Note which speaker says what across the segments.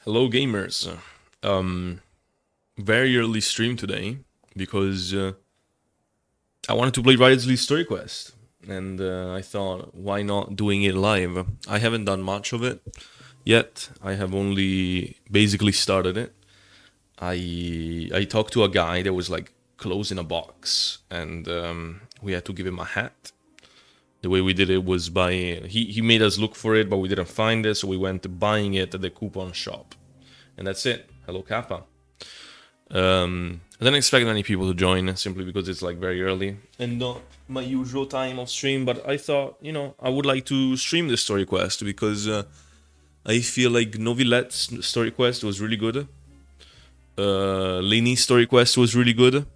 Speaker 1: Hello, gamers. Very early stream today because I wanted to play Wriothesley Story Quest, and I thought, why not doing it live? I haven't done much of it yet. I have only basically started it. I talked to a guy that was like closed in a box, and we had to give him a hat. The way we did it was by he made us look for it, but we didn't find it, so we went buying it at the coupon shop, and that's it. Hello, Kappa. I didn't expect any people to join simply because it's like very early and not my usual time of stream. But I thought, I would like to stream this story quest because I feel like Novilet's story quest was really good. Lainey's story quest was really good,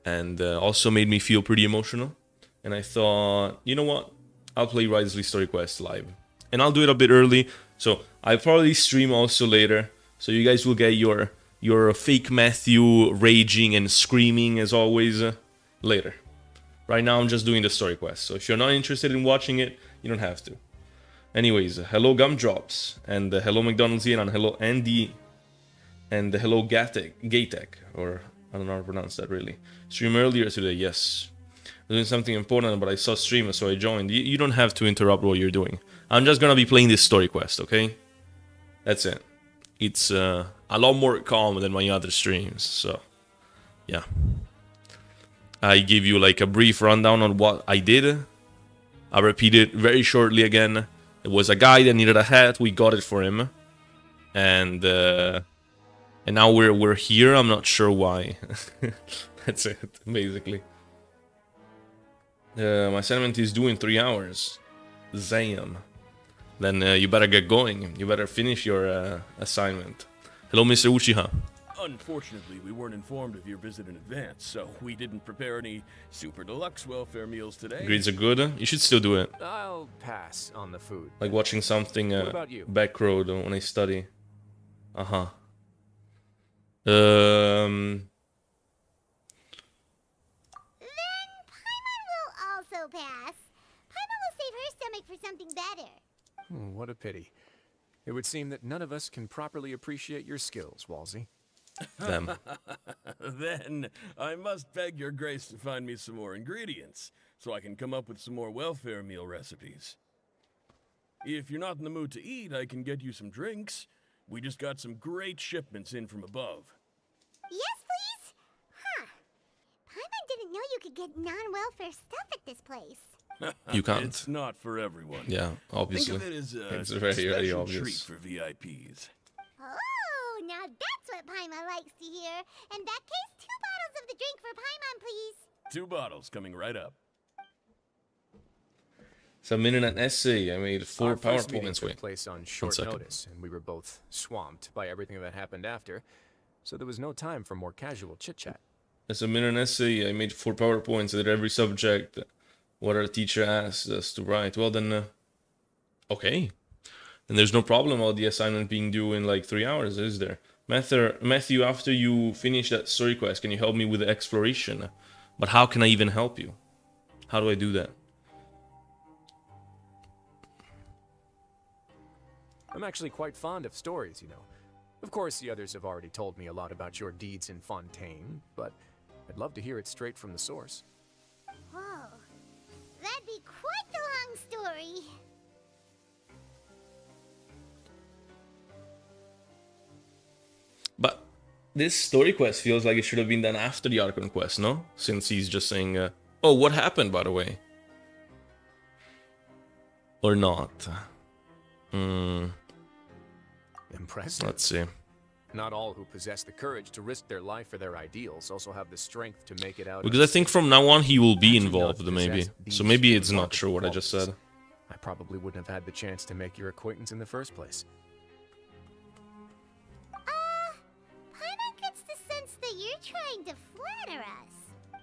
Speaker 1: and also made me feel pretty emotional. And I thought, you know what? I'll play Wriothesley Story Quest live. And I'll do it a bit early, so I'll probably stream also later. So you guys will get your fake Matthew raging and screaming as always later. Right now I'm just doing the story quest. So if you're not interested in watching it, you don't have to. Anyways, hello Gumdrops, and hello McDonald's Ian, and hello Andy, and hello Gatek, or I don't know how to pronounce that really. Stream earlier today, yes. Doing something important, but I saw stream, so I joined. You don't have to interrupt what you're doing. I'm just gonna be playing this story quest, okay? That's it. It's a lot more calm than my other streams, so yeah. I give you like a brief rundown on what I did. I repeat it very shortly again. It was a guy that needed a hat. We got it for him, and now we're here. I'm not sure why. That's it, basically. My assignment is due in 3 hours. Damn. Then you better get going. You better finish your assignment. Hello, Mr. Uchiha.
Speaker 2: Unfortunately, we weren't informed of your visit in advance, so we didn't prepare any super deluxe welfare meals today.
Speaker 1: Grades are good. You should still do it.
Speaker 3: I'll pass on the food.
Speaker 1: Like watching something
Speaker 3: What about you?
Speaker 1: back road when I study. Uh-huh.
Speaker 4: Also pass. Paimon will save her stomach for something better.
Speaker 3: What a pity. It would seem that none of us can properly appreciate your skills, Walsey.
Speaker 1: Them.
Speaker 2: Then I must beg your grace to find me some more ingredients, so I can come up with some more welfare meal recipes. If you're not in the mood to eat, I can get you some drinks. We just got some great shipments in from above.
Speaker 4: Yes, please? Huh. Paimon didn't know you could get non-welfare stuff at this place.
Speaker 1: You can't.
Speaker 2: It's not for everyone.
Speaker 1: Yeah, obviously.
Speaker 2: Think of it as a
Speaker 1: It's very, very
Speaker 2: special
Speaker 1: obvious.
Speaker 2: treat for VIPs.
Speaker 4: Oh, now that's what Paimon likes to hear. In that case, 2 bottles of the drink for Paimon, please.
Speaker 2: 2 bottles coming right up.
Speaker 1: Submitted an essay. I made 4
Speaker 3: Our first meeting
Speaker 1: PowerPoints.
Speaker 3: took
Speaker 1: Wait.
Speaker 3: place on short
Speaker 1: second.
Speaker 3: notice, and we were both swamped by everything that happened after, so there was no time for more casual chit-chat.
Speaker 1: I submitted an essay. I made 4 PowerPoints. I did every subject. What our teacher asked us to write. Well, then, okay. Then there's no problem about the assignment being due in like 3 hours, is there? Matthew, after you finish that story quest, can you help me with the exploration? But how can I even help you? How do I do that?
Speaker 3: I'm actually quite fond of stories, you know. Of course, the others have already told me a lot about your deeds in Fontaine, but I'd love to hear it straight from the source.
Speaker 4: Whoa. That'd be quite the long story.
Speaker 1: But this story quest feels like it should have been done after the Archon quest, no? Since he's just saying, oh, what happened, by the way? Or not?
Speaker 3: Impressive.
Speaker 1: Let's see.
Speaker 3: Not all who possess the courage to risk their life for their ideals also have the strength to make it out.
Speaker 1: Because I think from now on he will be
Speaker 3: Had you not
Speaker 1: involved, maybe.
Speaker 3: possessed
Speaker 1: So
Speaker 3: these
Speaker 1: maybe it's not true
Speaker 3: remarkable
Speaker 1: what I just said.
Speaker 3: qualities, I probably wouldn't have had the chance to make your acquaintance in the first place.
Speaker 4: Paimon gets the sense that you're trying to flatter us.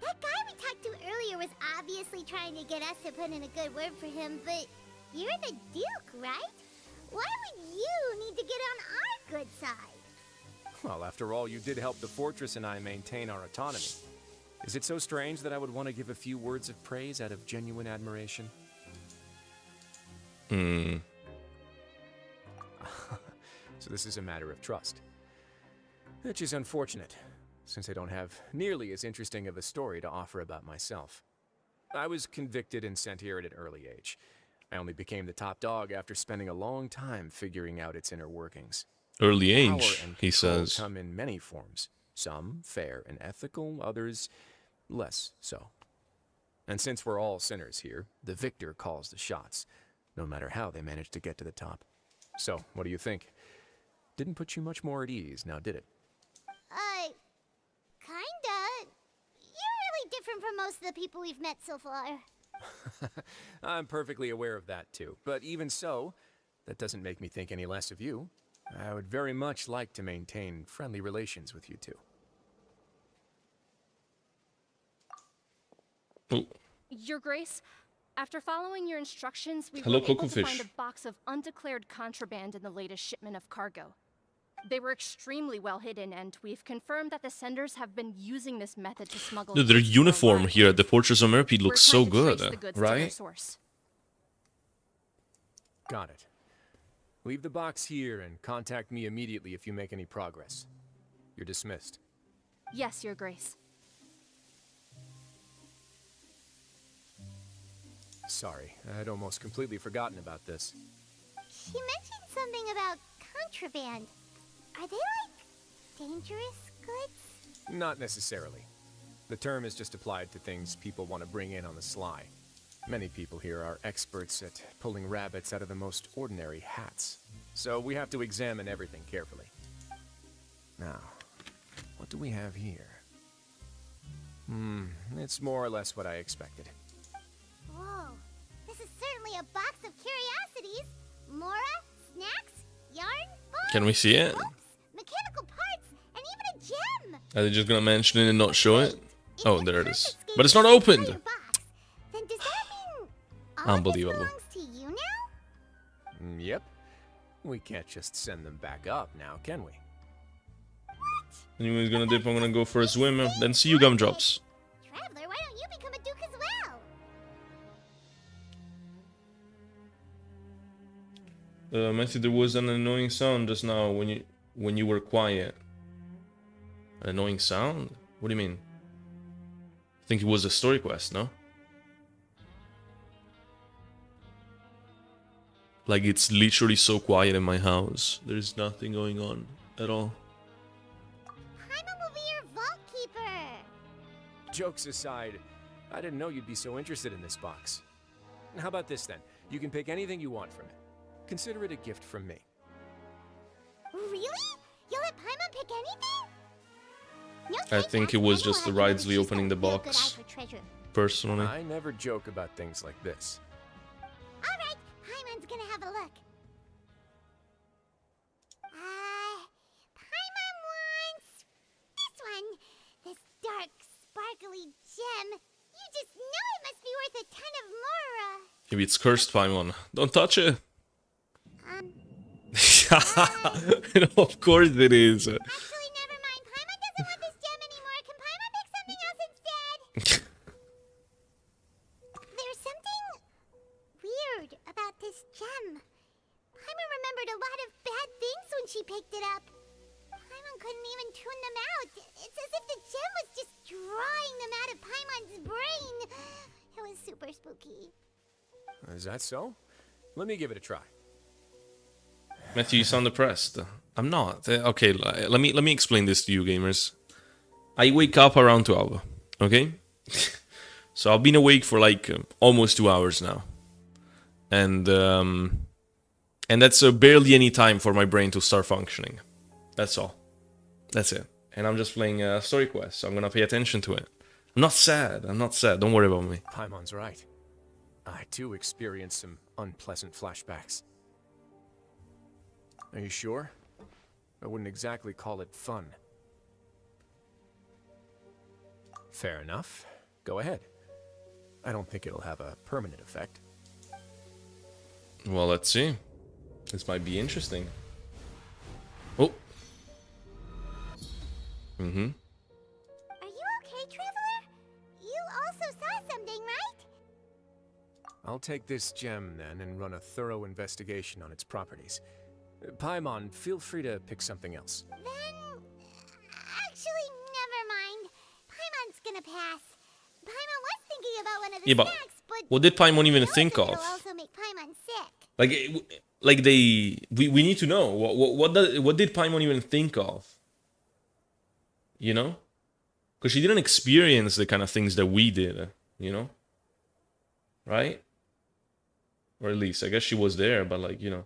Speaker 4: That guy we talked to earlier was obviously trying to get us to put in a good word for him, but you're the Duke, right? Why would you need to get on our good side?
Speaker 3: Well, after all, you did help the fortress and I maintain our autonomy. Is it so strange that I would want to give a few words of praise out of genuine admiration? so this is a matter of trust. Which is unfortunate, since I don't have nearly as interesting of a story to offer about myself. I was convicted and sent here at an early age. I only became the top dog after spending a long time figuring out its inner workings.
Speaker 1: Early
Speaker 3: Power
Speaker 1: age,
Speaker 3: and
Speaker 1: he
Speaker 3: control
Speaker 1: says.
Speaker 3: come in many forms. Some fair and ethical, others less so. And since we're all sinners here, the victor calls the shots, no matter how they manage to get to the top. So, what do you think? Didn't put you much more at ease, now did it?
Speaker 4: Kinda. You're really different from most of the people we've met so far.
Speaker 3: I'm perfectly aware of that too. But even so, that doesn't make me think any less of you. I would very much like to maintain friendly relations with you two.
Speaker 1: Oh,
Speaker 5: Your Grace, after following your instructions, we
Speaker 1: Hello,
Speaker 5: were able
Speaker 1: Coco
Speaker 5: to find
Speaker 1: Fish.
Speaker 5: a box of undeclared contraband in the latest shipment of cargo. They were extremely well hidden, and we've confirmed that the senders have been using this method to smuggle
Speaker 1: dude, their
Speaker 5: goods to our
Speaker 1: uniform
Speaker 5: lines.
Speaker 1: here at the Fortress of Merpy
Speaker 5: We're
Speaker 1: looks so
Speaker 5: trying to trace
Speaker 1: good,
Speaker 5: the goods to their
Speaker 1: right?
Speaker 5: source.
Speaker 3: Got it. Leave the box here and contact me immediately if you make any progress. You're dismissed.
Speaker 5: Yes, Your Grace.
Speaker 3: Sorry, I'd almost completely forgotten about this.
Speaker 4: She mentioned something about contraband. Are they like dangerous goods?
Speaker 3: Not necessarily. The term is just applied to things people want to bring in on the sly. Many people here are experts at pulling rabbits out of the most ordinary hats. So we have to examine everything carefully. Now, what do we have here? It's more or less what I expected.
Speaker 4: Whoa, this is certainly a box of curiosities. Mora, snacks, yarn, balls,
Speaker 1: Can we see it?
Speaker 4: ropes, mechanical parts, and even a gem.
Speaker 1: Are they just gonna mention it and not show it?
Speaker 4: If
Speaker 1: Oh,
Speaker 4: you
Speaker 1: there it is.
Speaker 4: confiscated
Speaker 1: But it's not
Speaker 4: the
Speaker 1: opened.
Speaker 4: entire box, then does that mean all
Speaker 1: Unbelievable.
Speaker 4: of this belongs to you now?
Speaker 3: Yep. We can't just send them back up now, can we?
Speaker 1: Anyone's gonna dip, I'm gonna go for a swim, then see you, gumdrops.
Speaker 4: Traveler, why don't you become a duke as well?
Speaker 1: Matthew, there was an annoying sound just now when you were quiet. An annoying sound? What do you mean? I think it was a story quest, no? Like, it's literally so quiet in my house. There's nothing going on at all.
Speaker 4: Paimon will be your vault keeper.
Speaker 3: Jokes aside, I didn't know you'd be so interested in this box. How about this then? You can pick anything you want from it. Consider it a gift from me.
Speaker 4: Really? You'll let Paimon pick anything? No
Speaker 1: I
Speaker 4: thanks,
Speaker 1: think it
Speaker 4: Ash.
Speaker 1: was
Speaker 4: I
Speaker 1: just
Speaker 4: know
Speaker 1: the
Speaker 4: how to
Speaker 1: Wriothesley
Speaker 4: she's
Speaker 1: opening the
Speaker 4: got a real good
Speaker 1: box.
Speaker 4: eye for treasure.
Speaker 1: Personally.
Speaker 3: I never joke about things like this.
Speaker 4: All right, Paimon's gonna have a look. Paimon wants this one. This dark, sparkly gem. You just know it must be worth a ton of Mora.
Speaker 1: Maybe it's cursed, Paimon. Don't touch it. Of course it is.
Speaker 4: Actually, never mind. Paimon doesn't want this gem anymore. Can Paimon pick something else instead? There's something weird about this gem. Paimon remembered a lot of bad things when she picked it up. Paimon couldn't even tune them out. It's as if the gem was just drawing them out of Paimon's brain. It was super spooky.
Speaker 3: Is that so? Let me give it a try.
Speaker 1: Matthew, you sound depressed. I'm not. Okay, let me explain this to you, gamers. I wake up around 12, okay? So I've been awake for like almost 2 hours now. And that's barely any time for my brain to start functioning. That's all. That's it. And I'm just playing a story quest, so I'm gonna pay attention to it. I'm not sad. Don't worry about me.
Speaker 3: Paimon's right. I too experienced some unpleasant flashbacks. Are you sure? I wouldn't exactly call it fun. Fair enough. Go ahead. I don't think it'll have a permanent effect.
Speaker 1: Well, let's see. This might be interesting. Oh. Mm-hmm.
Speaker 4: Are you okay, Traveler? You also saw something, right?
Speaker 3: I'll take this gem then and run a thorough investigation on its properties. Paimon, feel free to pick something else.
Speaker 4: Then, actually, never mind. Paimon's gonna pass. Paimon was thinking about one of the
Speaker 1: Yeah, but
Speaker 4: snacks, but
Speaker 1: what did Paimon even
Speaker 4: knows
Speaker 1: think
Speaker 4: that
Speaker 1: of?
Speaker 4: it'll also make Paimon sick.
Speaker 1: Like we need to know what did Paimon even think of? You know, because she didn't experience the kind of things that we did. You know, right? Or at least I guess she was there, but like you know.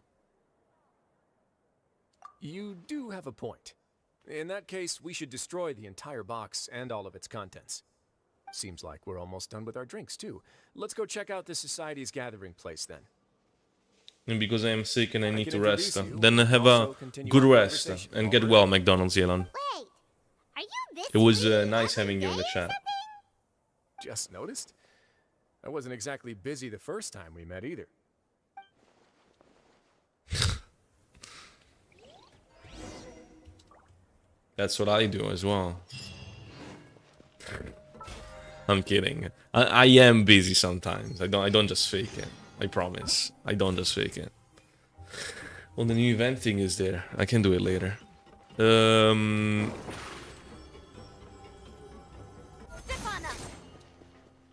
Speaker 3: You do have a point. In that case, we should destroy the entire box and all of its contents. Seems like we're almost done with our drinks, too. Let's go check out the Society's gathering place, then.
Speaker 1: And because I am sick and I need to
Speaker 3: can
Speaker 1: rest,
Speaker 3: introduce you,
Speaker 1: then have
Speaker 3: also
Speaker 1: a
Speaker 3: continue
Speaker 1: good
Speaker 3: our
Speaker 1: rest
Speaker 3: conversation.
Speaker 1: and get
Speaker 3: All
Speaker 1: well,
Speaker 3: right.
Speaker 1: McDonald's Yelan.
Speaker 4: Wait, are you this
Speaker 1: It was
Speaker 4: sweet
Speaker 1: nice
Speaker 4: every
Speaker 1: having you in the
Speaker 4: day or
Speaker 1: chat.
Speaker 4: something?
Speaker 3: Just noticed? I wasn't exactly busy the first time we met, either.
Speaker 1: That's what I do as well. I'm kidding. I am busy sometimes. I don't just fake it. I promise. I don't just fake it. Well, the new event thing is there. I can do it later. I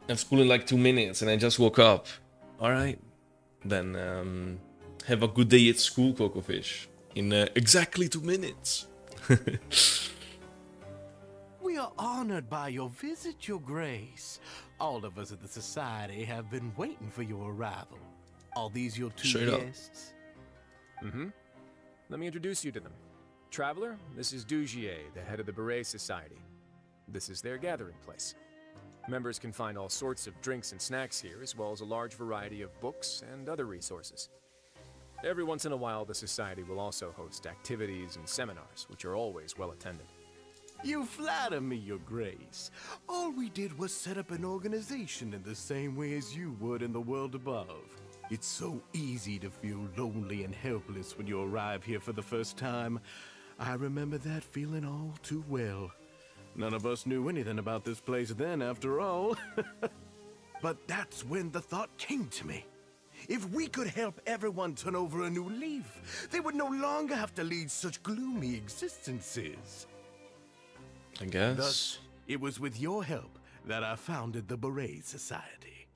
Speaker 1: have school in like 2 minutes and I just woke up. Alright. Then have a good day at school, Coco Fish. In exactly 2 minutes.
Speaker 6: We are honored by your visit, Your Grace. All of us at the Society have been waiting for your arrival. Are these your two
Speaker 1: Straight up.
Speaker 6: guests?
Speaker 3: Mm-hmm. Let me introduce you to them. Traveler, this is Dugier, the head of the Beret Society. This is their gathering place. Members can find all sorts of drinks and snacks here, as well as a large variety of books and other resources. Every once in a while, the Society will also host activities and seminars, which are always well attended.
Speaker 6: You flatter me, Your Grace. All we did was set up an organization in the same way as you would in the world above. It's so easy to feel lonely and helpless when you arrive here for the first time. I remember that feeling all too well. None of us knew anything about this place then, after all. But that's when the thought came to me. If we could help everyone turn over a new leaf, they would no longer have to lead such gloomy existences.
Speaker 1: I guess.
Speaker 6: Thus, it was with your help that I founded the Beret Society.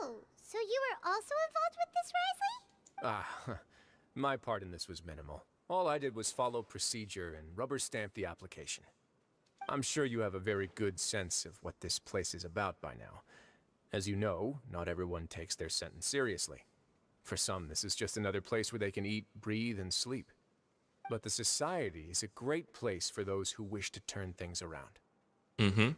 Speaker 4: Oh, so you were also involved with this, Wriothesley?
Speaker 3: My part in this was minimal. All I did was follow procedure and rubber stamp the application. I'm sure you have a very good sense of what this place is about by now. As you know, not everyone takes their sentence seriously. For some, this is just another place where they can eat, breathe, and sleep. But the Society is a great place for those who wish to turn things around.
Speaker 1: Mm-hmm.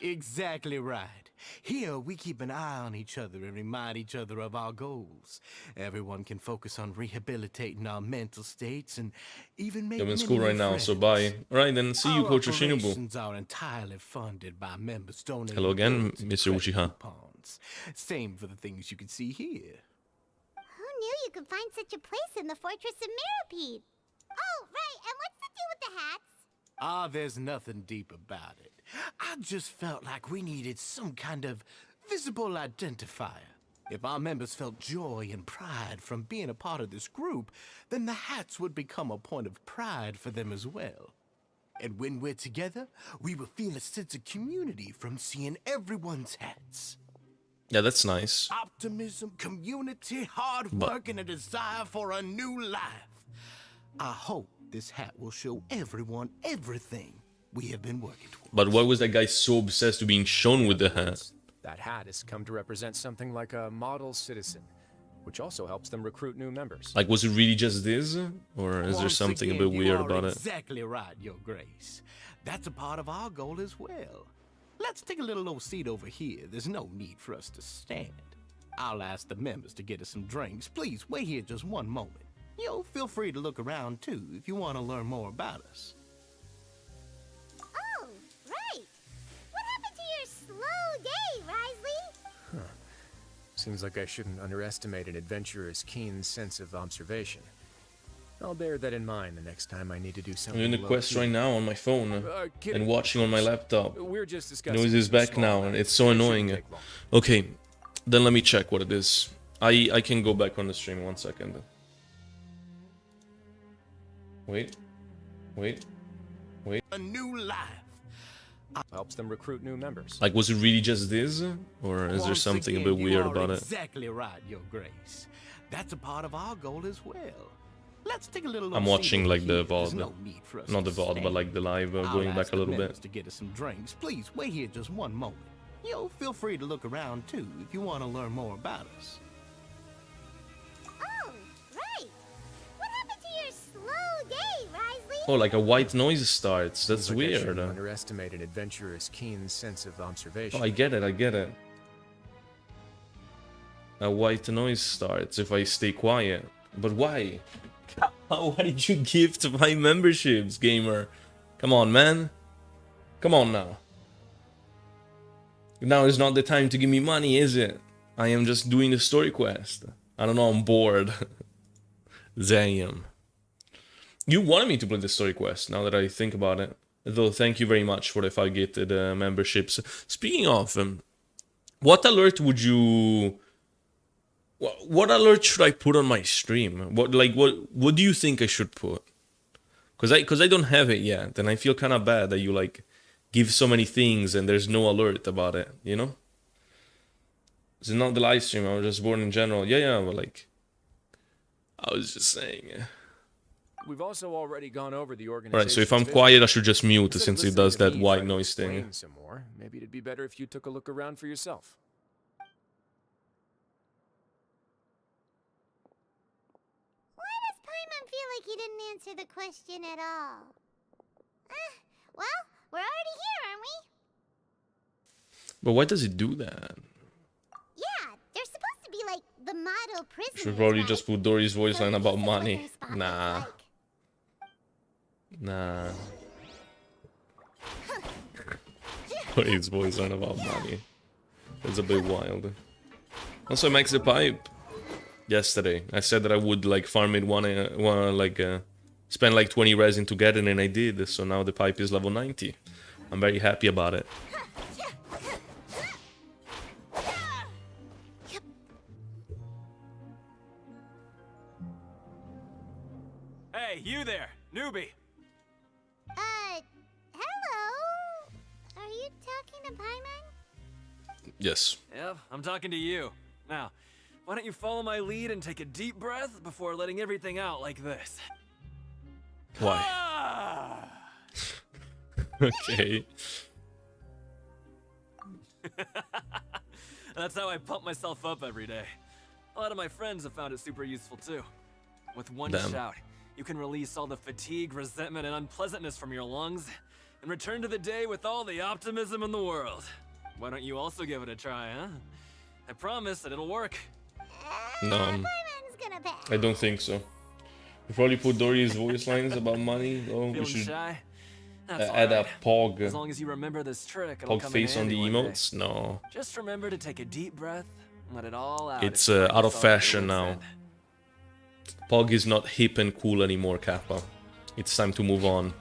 Speaker 6: Exactly right. Here, we keep an eye on each other and remind each other of our goals. Everyone can focus on rehabilitating our mental states and even make
Speaker 1: I'm in
Speaker 6: many
Speaker 1: school
Speaker 6: new
Speaker 1: right now, so
Speaker 6: friends.
Speaker 1: bye. Alright, then see you,
Speaker 6: Our
Speaker 1: Coach Shinobu.
Speaker 6: operations are entirely funded by members donating
Speaker 1: Hello again,
Speaker 6: goods and
Speaker 1: Mr.
Speaker 6: credit
Speaker 1: Uchiha.
Speaker 6: coupons. Same for the things you can see here.
Speaker 4: Who knew you could find such a place in the Fortress of Mirapede? Oh, right, and what's the deal with the hats?
Speaker 6: Ah, there's nothing deep about it. I just felt like we needed some kind of visible identifier. If our members felt joy and pride from being a part of this group, then the hats would become a point of pride for them as well. And when we're together, we will feel a sense of community from seeing everyone's hats.
Speaker 1: Yeah, that's nice.
Speaker 6: Optimism, community, hard work, and a desire for a new life. I hope this hat will show everyone everything we have been working towards.
Speaker 1: But why was that guy so obsessed with being shown with the hat?
Speaker 3: That hat has come to represent something like a model citizen, which also helps them recruit new members.
Speaker 1: Like, was it really just this? Or is there
Speaker 6: Once
Speaker 1: something a
Speaker 6: again,
Speaker 1: bit weird
Speaker 6: you are
Speaker 1: about it?
Speaker 6: Exactly right, Your Grace. That's a part of our goal as well. Let's take a little old seat over here. There's no need for us to stand. I'll ask the members to get us some drinks. Please wait here just one moment. Feel free to look around too if you want to learn more about us.
Speaker 4: Oh, right. What happened to your slow day, Wriothesley?
Speaker 3: Seems like I shouldn't underestimate an adventurer's keen sense of observation. I'll bear that in mind the next time I need to do
Speaker 1: I'm
Speaker 3: something.
Speaker 1: doing the quest
Speaker 3: low-key.
Speaker 1: right now on my phone
Speaker 3: kidding.
Speaker 1: and watching on my laptop.
Speaker 3: We're just discussing.
Speaker 1: Noise is
Speaker 3: some
Speaker 1: back
Speaker 3: small
Speaker 1: now, and
Speaker 3: matters.
Speaker 1: it's so
Speaker 3: It shouldn't
Speaker 1: annoying.
Speaker 3: take long.
Speaker 1: Okay, then let me check what it is. I can go back on the stream 1 second. Wait.
Speaker 6: A new life.
Speaker 3: Helps them recruit new members.
Speaker 1: Like, was it really just this? Or is there
Speaker 6: Once
Speaker 1: something
Speaker 6: again,
Speaker 1: a bit weird
Speaker 6: you are
Speaker 1: about it?
Speaker 6: Exactly right, Your Grace. That's a part of our goal as well. Let's take a little.
Speaker 1: I'm watching, like, the
Speaker 6: There's
Speaker 1: VOD.
Speaker 6: no need for us
Speaker 1: Not
Speaker 6: to
Speaker 1: the VOD,
Speaker 6: stay.
Speaker 1: but like the live,
Speaker 6: I'll
Speaker 1: going
Speaker 6: ask
Speaker 1: back a
Speaker 6: the
Speaker 1: little bit.
Speaker 6: members to get us some drinks. Please wait here just one moment. Feel free to look around too if you want to learn more about us.
Speaker 4: Oh, right. What happened to your slow day, Wriothesley?
Speaker 1: Oh, like a white noise starts. That's
Speaker 3: Seems like I
Speaker 1: weird.
Speaker 3: shouldn't underestimate an adventurer's keen sense of observation.
Speaker 1: Oh, I get it. A white noise starts if I stay quiet. But why? Why did you gift my memberships, gamer? Come on, man. Come on now. Now is not the time to give me money, is it? I am just doing the story quest. I don't know, I'm bored. Damn. You wanted me to play the story quest, now that I think about it. Though, thank you very much for the 5 gifted memberships. Speaking of, what alert would you... What alert should I put on my stream? What do you think I should put? Cause I don't have it yet, and I feel kind of bad that you like give so many things and there's no alert about it, you know? It's not the live stream, I was just bored in general. Yeah, but like, I was just saying.
Speaker 3: We've also already gone over the organization.
Speaker 1: Alright, so if I'm quiet, I should just mute since it does that white noise thing.
Speaker 3: Some more. Maybe it'd be better if you took a look around for yourself.
Speaker 4: Why does Paimon feel like he didn't answer the question at all? Well, we're already here, aren't we?
Speaker 1: But why does it do that?
Speaker 4: Yeah, they're supposed to be like the model prisoners.
Speaker 1: Should probably
Speaker 4: right?
Speaker 1: just put Dory's voice
Speaker 4: So
Speaker 1: line
Speaker 4: this
Speaker 1: about
Speaker 4: is what
Speaker 1: money.
Speaker 4: their spot
Speaker 1: Nah.
Speaker 4: looks
Speaker 1: Nah. Dory's voice line about money. It's a bit wild. Also, Max the Pipe. Yesterday, I said that I would like farm it spend like 20 resin to get it, and I did. So now the pipe is level 90. I'm very happy about it.
Speaker 3: Hey, you there, newbie!
Speaker 4: Hello? Are you talking to Paimon?
Speaker 1: Yes.
Speaker 7: Yep, I'm talking to you. Now, why don't you follow my lead and take a deep breath before letting everything out like this?
Speaker 1: Why?
Speaker 7: Ah!
Speaker 1: Okay.
Speaker 7: That's how I pump myself up every day. A lot of my friends have found it super useful too. With one
Speaker 1: Damn.
Speaker 7: shout, you can release all the fatigue, resentment, and unpleasantness from your lungs and return to the day with all the optimism in the world. Why don't you also give it a try, huh? I promise that it'll work.
Speaker 1: No,
Speaker 4: Paimon's gonna pass.
Speaker 1: I don't think so. You probably put Dory's voice lines about money. Oh, we
Speaker 7: Feeling
Speaker 1: should
Speaker 7: shy? That's
Speaker 1: add a
Speaker 7: alright.
Speaker 1: pog,
Speaker 7: As long as you remember this trick, it'll
Speaker 1: pog
Speaker 7: come
Speaker 1: face
Speaker 7: in
Speaker 1: on the
Speaker 7: handy one day.
Speaker 1: emotes. No,
Speaker 7: Just remember to take a deep breath and let it all out.
Speaker 1: it's
Speaker 7: as
Speaker 1: out of
Speaker 7: quiet as
Speaker 1: fashion
Speaker 7: all
Speaker 1: now.
Speaker 7: it
Speaker 1: Pog is not hip and cool anymore, Kappa. It's time to move on.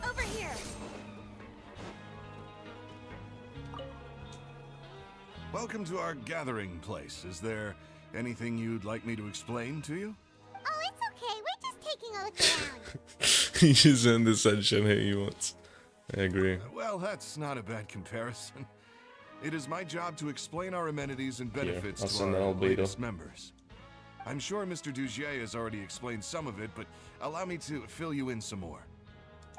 Speaker 4: Over here.
Speaker 8: Welcome to our gathering place. Is there anything you'd like me to explain to you?
Speaker 4: Oh, it's okay. We're just taking a look around.
Speaker 1: He just in the sunshine emotes. I agree.
Speaker 8: Well, that's not a bad comparison. It is my job to explain our amenities and benefits
Speaker 1: I'll
Speaker 8: to
Speaker 1: send
Speaker 8: our
Speaker 1: an albedo.
Speaker 8: latest members. I'm sure Mr. Dugier has already explained some of it, but allow me to fill you in some more.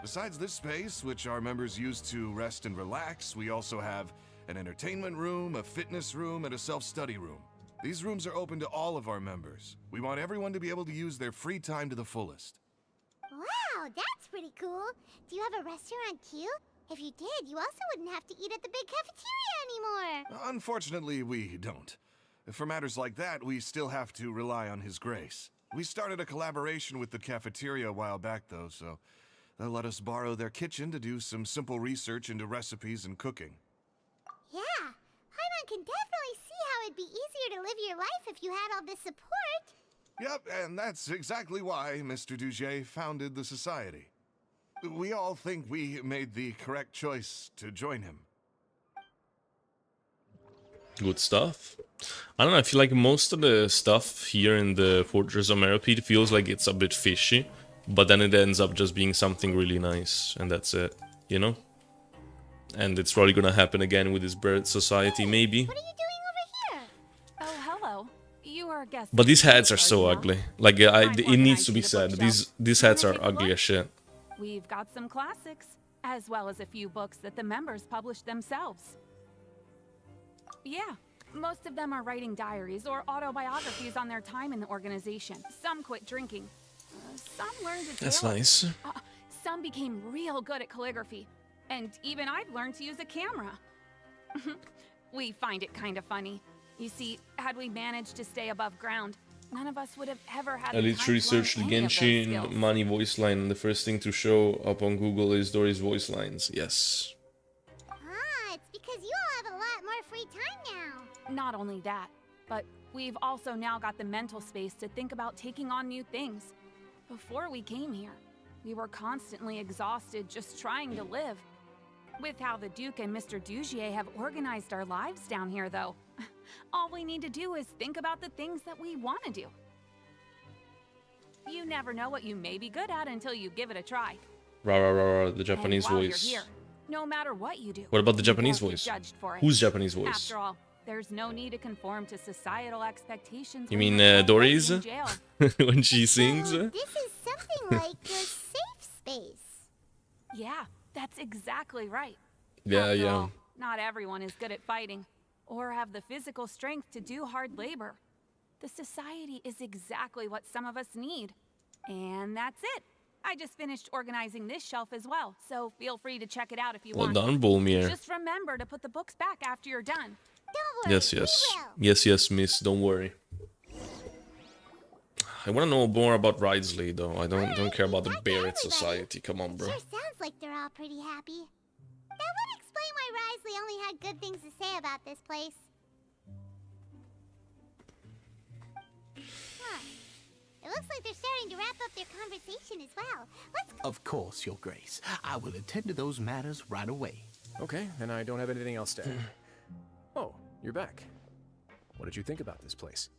Speaker 8: Besides this space, which our members use to rest and relax, we also have an entertainment room, a fitness room, and a self-study room. These rooms are open to all of our members. We want everyone to be able to use their free time to the fullest.
Speaker 4: Wow, that's pretty cool. Do you have a restaurant too? If you did, you also wouldn't have to eat at the big cafeteria anymore.
Speaker 8: Unfortunately, we don't. For matters like that, we still have to rely on His Grace. We started a collaboration with the cafeteria a while back, though, so they'll let us borrow their kitchen to do some simple research into recipes and cooking.
Speaker 4: Yeah, Paimon can definitely see how it'd be easier to live your life if you had all this support.
Speaker 8: Yep, and that's exactly why Mr. Dugier founded the society. We all think we made the correct choice to join him.
Speaker 1: Good stuff. I don't know, I feel like most of the stuff here in the Fortress of Meropide feels like it's a bit fishy, but then it ends up just being something really nice, and that's it, you know? And it's probably gonna happen again with this bird society, maybe.
Speaker 4: What are you doing over here?
Speaker 5: Oh, hello. You are a guest.
Speaker 1: But these hats are
Speaker 5: are
Speaker 1: so
Speaker 5: you not?
Speaker 1: ugly. Like, it needs to be said. These hats are ugly as shit.
Speaker 9: We've got some classics, as well as a few books that the members published themselves. Yeah, most of them are writing diaries or autobiographies on their time in the organization. Some quit drinking. Some learned to
Speaker 1: That's
Speaker 9: tailor.
Speaker 1: nice.
Speaker 9: Some became real good at calligraphy. And even I've learned to use a camera. We find it kind of funny. You see, had we managed to stay above ground, none of us would have ever had
Speaker 1: I
Speaker 9: the time
Speaker 1: literally
Speaker 9: to learn
Speaker 1: searched
Speaker 9: any of those skills.
Speaker 1: Genshin Money voice line, and the first thing to show up on Google is Dory's voice lines. Yes.
Speaker 4: Ah, it's because you all have a lot more free time now.
Speaker 9: Not only that, but we've also now got the mental space to think about taking on new things. Before we came here, we were constantly exhausted just trying to live. With how the Duke and Mr. Dugier have organized our lives down here, though, all we need to do is think about the things that we want to do. You never know what you may be good at until you give it a try.
Speaker 1: Rah rah rah rah, the Japanese
Speaker 9: And while
Speaker 1: voice.
Speaker 9: You're here, no matter what you do,
Speaker 1: What about the
Speaker 9: you
Speaker 1: Japanese
Speaker 9: won't be
Speaker 1: voice?
Speaker 9: judged for it.
Speaker 1: Who's Japanese voice?
Speaker 9: After all, there's no need to conform to societal expectations.
Speaker 1: You
Speaker 9: when
Speaker 1: mean
Speaker 9: you're already
Speaker 1: Dory's?
Speaker 9: in jail.
Speaker 1: When she sings?
Speaker 4: So this is something like your safe space.
Speaker 9: Yeah, that's exactly right.
Speaker 1: Yeah,
Speaker 9: After
Speaker 1: yeah.
Speaker 9: all, not everyone is good at fighting, or have the physical strength to do hard labor. The society is exactly what some of us need. And that's it. I just finished organizing this shelf as well, so feel free to check it out if you
Speaker 1: Well
Speaker 9: want.
Speaker 1: done, Bolmir.
Speaker 9: Just remember to put the books back after you're done.
Speaker 4: Don't worry,
Speaker 1: Yes, yes.
Speaker 4: we will.
Speaker 1: Yes, yes, miss, don't worry. I want to know more about Wriothesley, though. I don't care about the
Speaker 4: Back to
Speaker 1: Barrett
Speaker 4: everybody.
Speaker 1: Society. Come on, bro.
Speaker 4: Sure sounds like they're all pretty happy. That would explain why Wriothesley only had good things to say about this place. Huh. It looks like they're starting to wrap up their conversation as well. Let's go.
Speaker 6: Of course, Your Grace. I will attend to those matters right away.
Speaker 3: Okay, then I don't have anything else to add. Oh, you're back. What did you think about this place?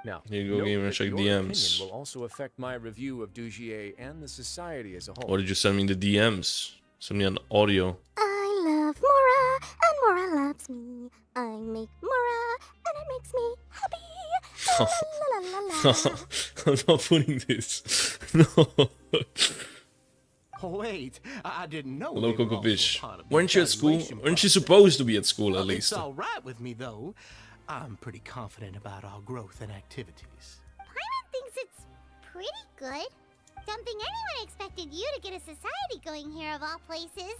Speaker 3: Now,
Speaker 1: Here you go,
Speaker 3: note
Speaker 1: gamer,
Speaker 3: that
Speaker 1: check
Speaker 3: your
Speaker 1: DMs.
Speaker 3: opinion will also affect my review of Dugier and the society as a whole.
Speaker 1: Or did you send me the DMs? Send me an audio.
Speaker 4: I love Mora, and Mora loves me. I make Mora, and it makes me happy. La, la, la, la, la.
Speaker 1: I'm not putting this. No.
Speaker 6: Wait, I didn't know.
Speaker 1: Hello,
Speaker 6: they were
Speaker 1: Coco
Speaker 6: also
Speaker 1: Fish.
Speaker 6: part of the
Speaker 1: Weren't you at school?
Speaker 6: evaluation
Speaker 1: Weren't you
Speaker 6: process.
Speaker 1: supposed to be at school, at
Speaker 6: Well,
Speaker 1: least?
Speaker 6: It's all right with me, though. I'm pretty confident about our growth and activities.
Speaker 4: Paimon thinks it's pretty good. Don't think anyone expected you to get a society going here of all places.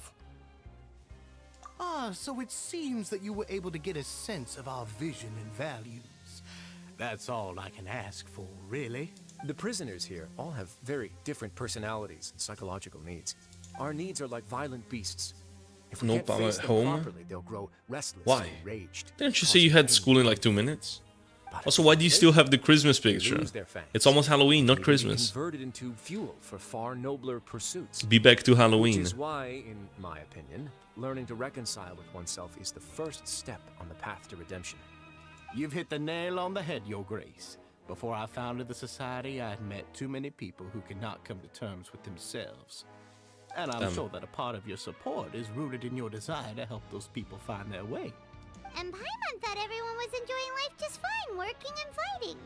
Speaker 6: Ah, so it seems that you were able to get a sense of our vision and values. That's all I can ask for, really.
Speaker 3: The prisoners here all have very different personalities and psychological needs. Our needs are like violent beasts. If we
Speaker 1: Nope,
Speaker 3: can't
Speaker 1: I'm
Speaker 3: face
Speaker 1: at
Speaker 3: them
Speaker 1: home.
Speaker 3: properly, they'll grow restless
Speaker 1: Why?
Speaker 3: and enraged.
Speaker 1: Didn't you say you had school in like 2 minutes? Also, why do you still have the Christmas picture? It's almost Halloween, not Christmas.
Speaker 3: Converted into fuel for far nobler pursuits.
Speaker 1: Be back to
Speaker 3: Which
Speaker 1: Halloween.
Speaker 3: is why, in my opinion, learning to reconcile with oneself is the first step on the path to redemption.
Speaker 6: You've hit the nail on the head, Your Grace. Before I founded the Society, I had met too many people who could not come to terms with themselves. And I'm
Speaker 1: Damn.
Speaker 6: sure that a part of your support is rooted in your desire to help those people find their way.
Speaker 4: And Paimon thought everyone was enjoying life just fine, working and fighting.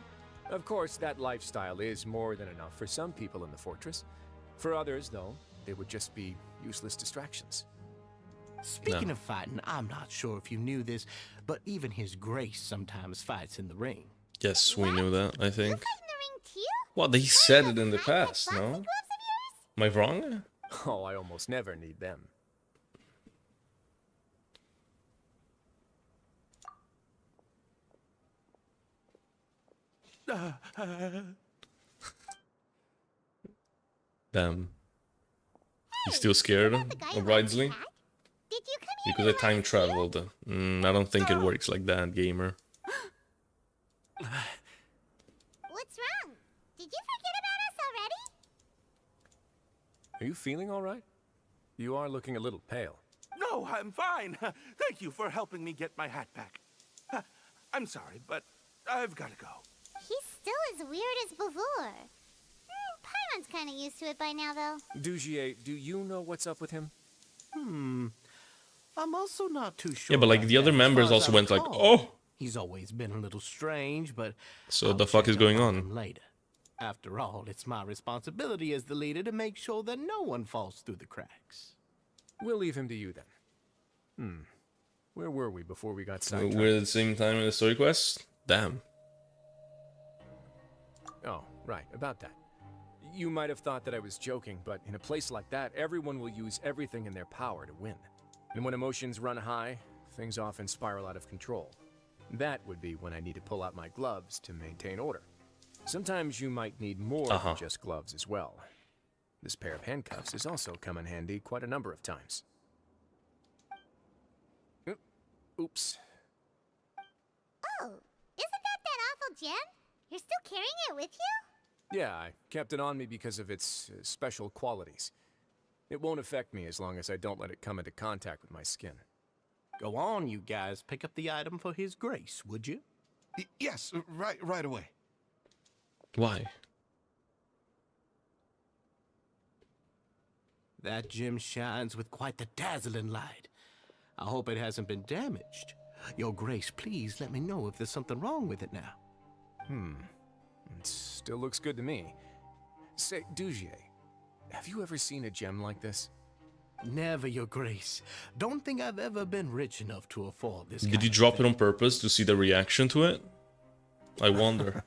Speaker 3: Of course, that lifestyle is more than enough for some people in the fortress. For others, though, they would just be useless distractions.
Speaker 6: Speaking
Speaker 1: No.
Speaker 6: of fighting, I'm not sure if you knew this, but even His Grace sometimes fights in the ring.
Speaker 1: Yes, we knew that, I
Speaker 4: You
Speaker 1: think.
Speaker 4: fight in the ring too?
Speaker 1: Well, they said it in the past,
Speaker 4: Boxing
Speaker 1: no?
Speaker 4: gloves of yours?
Speaker 1: Am I wrong?
Speaker 3: Oh, I almost never need them.
Speaker 1: Damn. You still scared
Speaker 4: Is that the guy who
Speaker 1: of
Speaker 4: wears the
Speaker 1: Wriothesley?
Speaker 4: hat? Did you come here
Speaker 1: Because I
Speaker 4: to
Speaker 1: time
Speaker 4: relax here?
Speaker 1: traveled. I don't think it works like that, gamer.
Speaker 4: What's wrong? Did you forget about us already?
Speaker 3: Are you feeling all right? You are looking a little pale.
Speaker 10: No, I'm fine. Thank you for helping me get my hat back.
Speaker 6: I'm sorry, but I've got to go.
Speaker 4: He's still as weird as before. Paimon's kind of used to it by now, though.
Speaker 3: Dugier, do you know what's up with him?
Speaker 6: I'm also not too sure.
Speaker 1: Yeah, but like
Speaker 6: about
Speaker 1: the other
Speaker 6: that. As
Speaker 1: members
Speaker 6: far as
Speaker 1: also
Speaker 6: I
Speaker 1: went like,
Speaker 6: recall,
Speaker 1: oh.
Speaker 6: He's always been a little strange, but
Speaker 1: So
Speaker 6: I'll
Speaker 1: the fuck
Speaker 6: check
Speaker 1: is going
Speaker 6: up
Speaker 1: on?
Speaker 6: him later. After all, it's my responsibility as the leader to make sure that no one falls through the cracks.
Speaker 3: We'll leave him to you then. Where were we before we got sidetracked?
Speaker 1: We're at the same time in the story quest? Damn.
Speaker 3: Oh, right, about that. You might have thought that I was joking, but in a place like that, everyone will use everything in their power to win. And when emotions run high, things often spiral out of control. That would be when I need to pull out my gloves to maintain order. Sometimes you might need more than just gloves as well. This pair of handcuffs has also come in handy quite a number of times. Oops.
Speaker 4: Oh, isn't that awful gem? You're still carrying it with you?
Speaker 3: Yeah, I kept it on me because of its special qualities. It won't affect me as long as I don't let it come into contact with my skin.
Speaker 6: Go on, you guys. Pick up the item for His Grace, would you?
Speaker 8: Yes, right away.
Speaker 1: Why?
Speaker 6: That gem shines with quite the dazzling light. I hope it hasn't been damaged. Your Grace, please let me know if there's something wrong with it now.
Speaker 3: It still looks good to me. Say, Dugier, have you ever seen a gem like this?
Speaker 6: Never, Your Grace. Don't think I've ever been rich enough to afford this.
Speaker 1: Did you drop it on purpose to see the reaction to it? I wonder.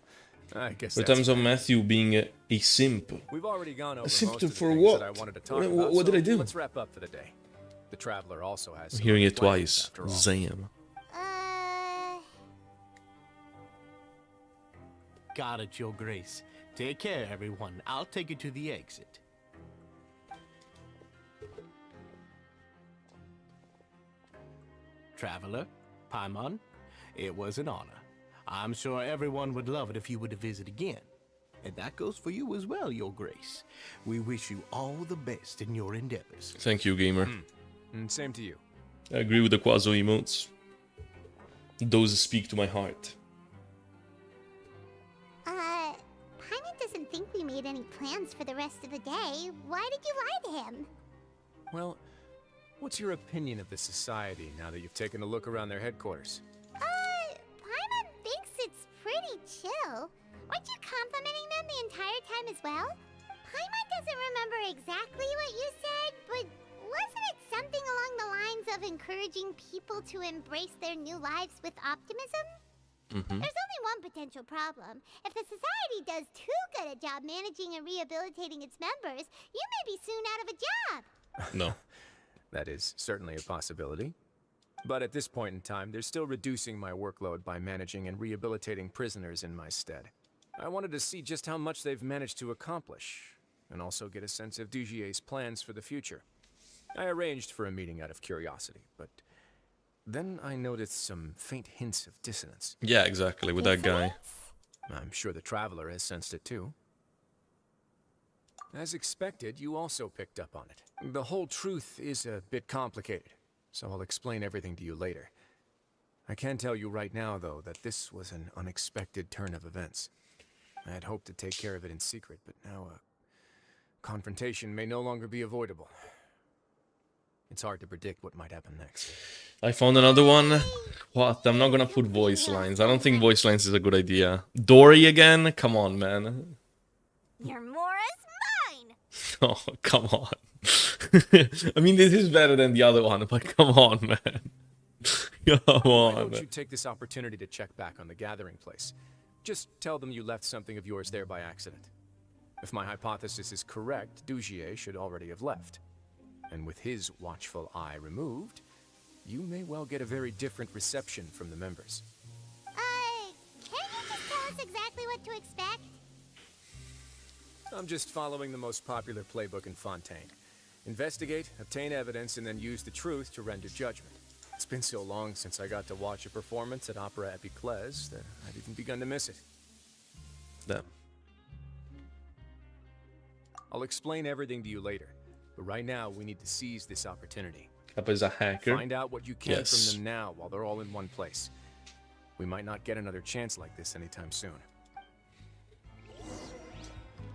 Speaker 3: I guess
Speaker 1: In
Speaker 3: that's
Speaker 1: terms of Matthew being a simp.
Speaker 3: We've already gone over most
Speaker 1: symptom
Speaker 3: of the
Speaker 1: for
Speaker 3: things
Speaker 1: what?
Speaker 3: that I wanted to talk
Speaker 1: What-
Speaker 3: about.
Speaker 1: what did
Speaker 3: so
Speaker 1: I do?
Speaker 3: Let's wrap up for the day. The Traveler also has
Speaker 1: I'm
Speaker 3: some
Speaker 1: hearing
Speaker 3: other
Speaker 1: it
Speaker 3: plans,
Speaker 1: twice.
Speaker 3: after all.
Speaker 1: Zam.
Speaker 6: Got it, Your Grace. Take care, everyone. I'll take you to the exit. Traveler, Paimon, it was an honor. I'm sure everyone would love it if you were to visit again. And that goes for you as well, Your Grace. We wish you all the best in your endeavors.
Speaker 1: Thank you, gamer.
Speaker 3: And same to you.
Speaker 1: I agree with the Quaso emotes. Those speak to my heart.
Speaker 4: Paimon doesn't think we made any plans for the rest of the day. Why did you lie to him?
Speaker 3: Well, what's your opinion of the society now that you've taken a look around their headquarters?
Speaker 4: Paimon thinks it's pretty chill. Weren't you complimenting them the entire time as well? Paimon doesn't remember exactly what you said, but wasn't it something along the lines of encouraging people to embrace their new lives with optimism? There's only one potential problem. If the society does too good a job managing and rehabilitating its members, you may be soon out of a job.
Speaker 1: No.
Speaker 3: That is certainly a possibility. But at this point in time, they're still reducing my workload by managing and rehabilitating prisoners in my stead. I wanted to see just how much they've managed to accomplish, and also get a sense of Dugier's plans for the future. I arranged for a meeting out of curiosity, but then I noticed some faint hints of dissonance.
Speaker 1: Yeah, exactly, with that guy.
Speaker 3: I'm sure the Traveler has sensed it too. As expected, you also picked up on it. The whole truth is a bit complicated, so I'll explain everything to you later. I can tell you right now, though, that this was an unexpected turn of events. I had hoped to take care of it in secret, but now a confrontation may no longer be avoidable. It's hard to predict what might happen next.
Speaker 1: I found another one. What? I'm not gonna put voice lines. I don't think voice lines is a good idea. Dory again? Come on, man.
Speaker 4: Your Mora's mine!
Speaker 1: Oh, come on. I mean, this is better than the other one, but come on, man. Come
Speaker 3: Why
Speaker 1: on.
Speaker 3: don't you take this opportunity to check back on the gathering place? Just tell them you left something of yours there by accident. If my hypothesis is correct, Dugier should already have left. And with his watchful eye removed, you may well get a very different reception from the members.
Speaker 4: Can't you just tell us exactly what to expect?
Speaker 3: I'm just following the most popular playbook in Fontaine. Investigate, obtain evidence, and then use the truth to render judgment. It's been so long since I got to watch a performance at Opera Epiclese that I've even begun to miss it.
Speaker 1: Damn.
Speaker 3: I'll explain everything to you later, but right now we need to seize this opportunity.
Speaker 1: Kappa is a hacker.
Speaker 3: Find out what you can
Speaker 1: Yes.
Speaker 3: from them now while they're all in one place. We might not get another chance like this anytime soon.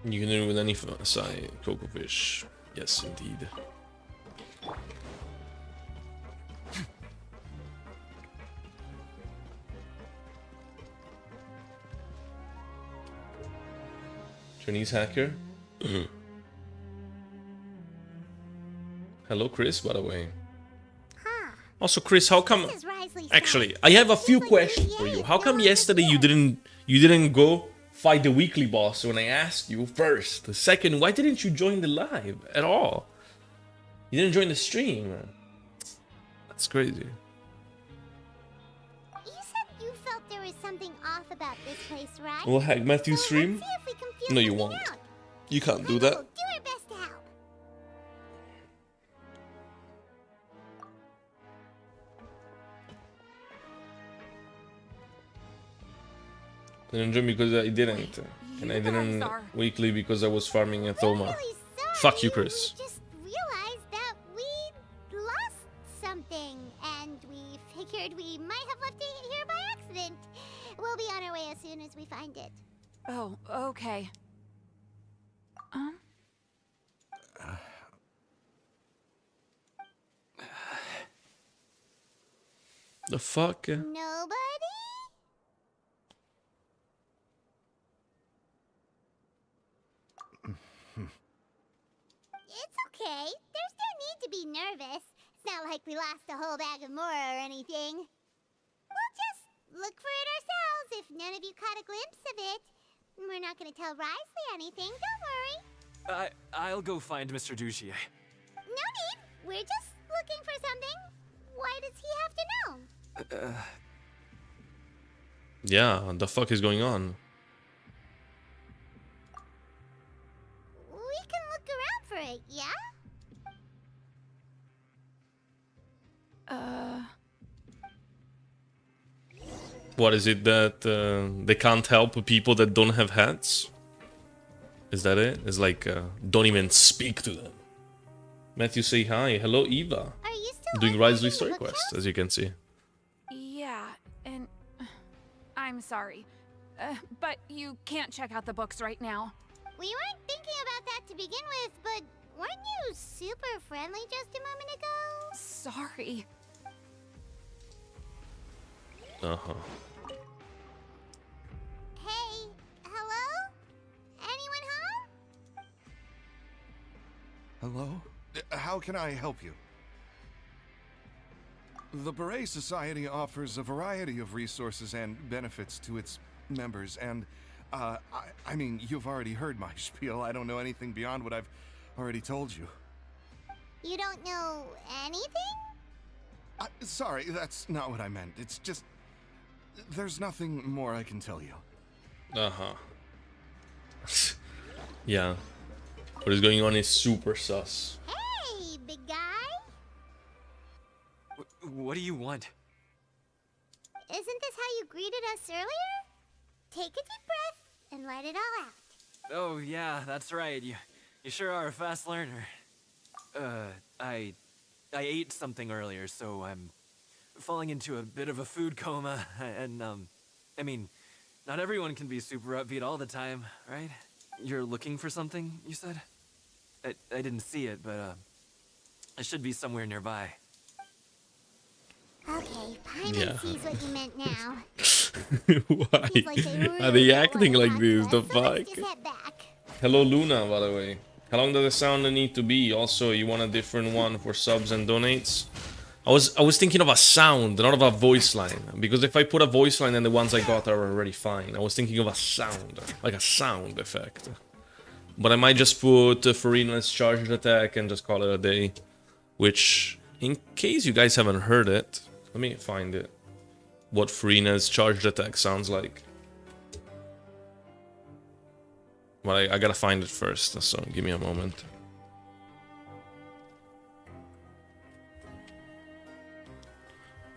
Speaker 1: You can do it with any side cocoa fish. Yes, indeed. Chinese hacker. Hello, Chris, by the way. Also, Chris, how come?
Speaker 4: This is Wriothesley.
Speaker 1: Actually, I have a few questions for you. How come yesterday you didn't go fight the weekly boss when I asked you first? The second, why didn't you join the live at all? You didn't join the stream. That's crazy.
Speaker 4: You said you felt there was something off about this place, right?
Speaker 1: We'll hack Matthew's
Speaker 4: So
Speaker 1: stream.
Speaker 4: let's see if we can figure
Speaker 1: No, you
Speaker 4: something
Speaker 1: won't.
Speaker 4: out.
Speaker 1: You can't do
Speaker 4: I
Speaker 1: that.
Speaker 4: will do our best to help.
Speaker 1: Didn't join because I didn't, and I
Speaker 9: You guys
Speaker 1: didn't
Speaker 9: are-
Speaker 1: weekly because I was farming at Thoma.
Speaker 4: Really sorry.
Speaker 1: Fuck you, Chris.
Speaker 4: We just realized that we lost something, and we figured we might have left it here by accident. We'll be on our way as soon as we find it.
Speaker 9: Oh, okay.
Speaker 1: The fuck?
Speaker 4: Nobody? It's okay. There's no need to be nervous. It's not like we lost a whole bag of Mora or anything. We'll just look for it ourselves if none of you caught a glimpse of it. We're not going to tell Wriothesley anything, don't worry.
Speaker 7: I'll go find Mr. Duchier.
Speaker 4: No need. We're just looking for something. Why does he have to know?
Speaker 1: Yeah, the fuck is going on?
Speaker 4: We can look around for it, yeah?
Speaker 1: What is it that they can't help people that don't have hats? Is that it? It's like don't even speak to them. Matthew, say hi. Hello, Eva.
Speaker 4: Are you still
Speaker 1: Doing
Speaker 4: organizing
Speaker 1: Wriothesley
Speaker 4: the
Speaker 1: story
Speaker 4: bookshelf?
Speaker 1: quest, as you can see.
Speaker 9: Yeah, and I'm sorry. But you can't check out the books right now.
Speaker 4: We weren't thinking about that to begin with, but weren't you super friendly just a moment ago?
Speaker 9: Sorry.
Speaker 1: Uh-huh.
Speaker 4: Hey, hello? Anyone home?
Speaker 8: Hello? How can I help you? The Beret Society offers a variety of resources and benefits to its members, and, I mean, you've already heard my spiel. I don't know anything beyond what I've already told you.
Speaker 4: You don't know anything?
Speaker 8: Sorry, that's not what I meant. It's just... there's nothing more I can tell you.
Speaker 1: Uh-huh. Yeah. What is going on is super sus.
Speaker 4: Hey, big guy.
Speaker 7: What do you want?
Speaker 4: Isn't this how you greeted us earlier? Take a deep breath and let it all out.
Speaker 7: Oh yeah, that's right. You sure are a fast learner. I ate something earlier, so I'm falling into a bit of a food coma, and I mean, not everyone can be super upbeat all the time, right? You're looking for something, you said? I didn't see it, but it should be somewhere nearby.
Speaker 4: Okay, Paimon
Speaker 1: Yeah.
Speaker 4: sees what you meant now.
Speaker 1: Why
Speaker 4: Seems like they
Speaker 1: are
Speaker 4: really
Speaker 1: they
Speaker 4: don't
Speaker 1: acting
Speaker 4: wanna
Speaker 1: like
Speaker 4: talk
Speaker 1: this?
Speaker 4: to
Speaker 1: The
Speaker 4: us, so let's
Speaker 1: fuck?
Speaker 4: just head back.
Speaker 1: Hello, Luna, by the way. How long does the sound need to be? Also, you want a different one for subs and donates? I was thinking of a sound, not of a voice line. Because if I put a voice line, then the ones I got are already fine. I was thinking of a sound, like a sound effect. But I might just put Farina's charged attack and just call it a day. Which, in case you guys haven't heard it, let me find it. What Farina's charged attack sounds like. Well, I gotta find it first, so give me a moment.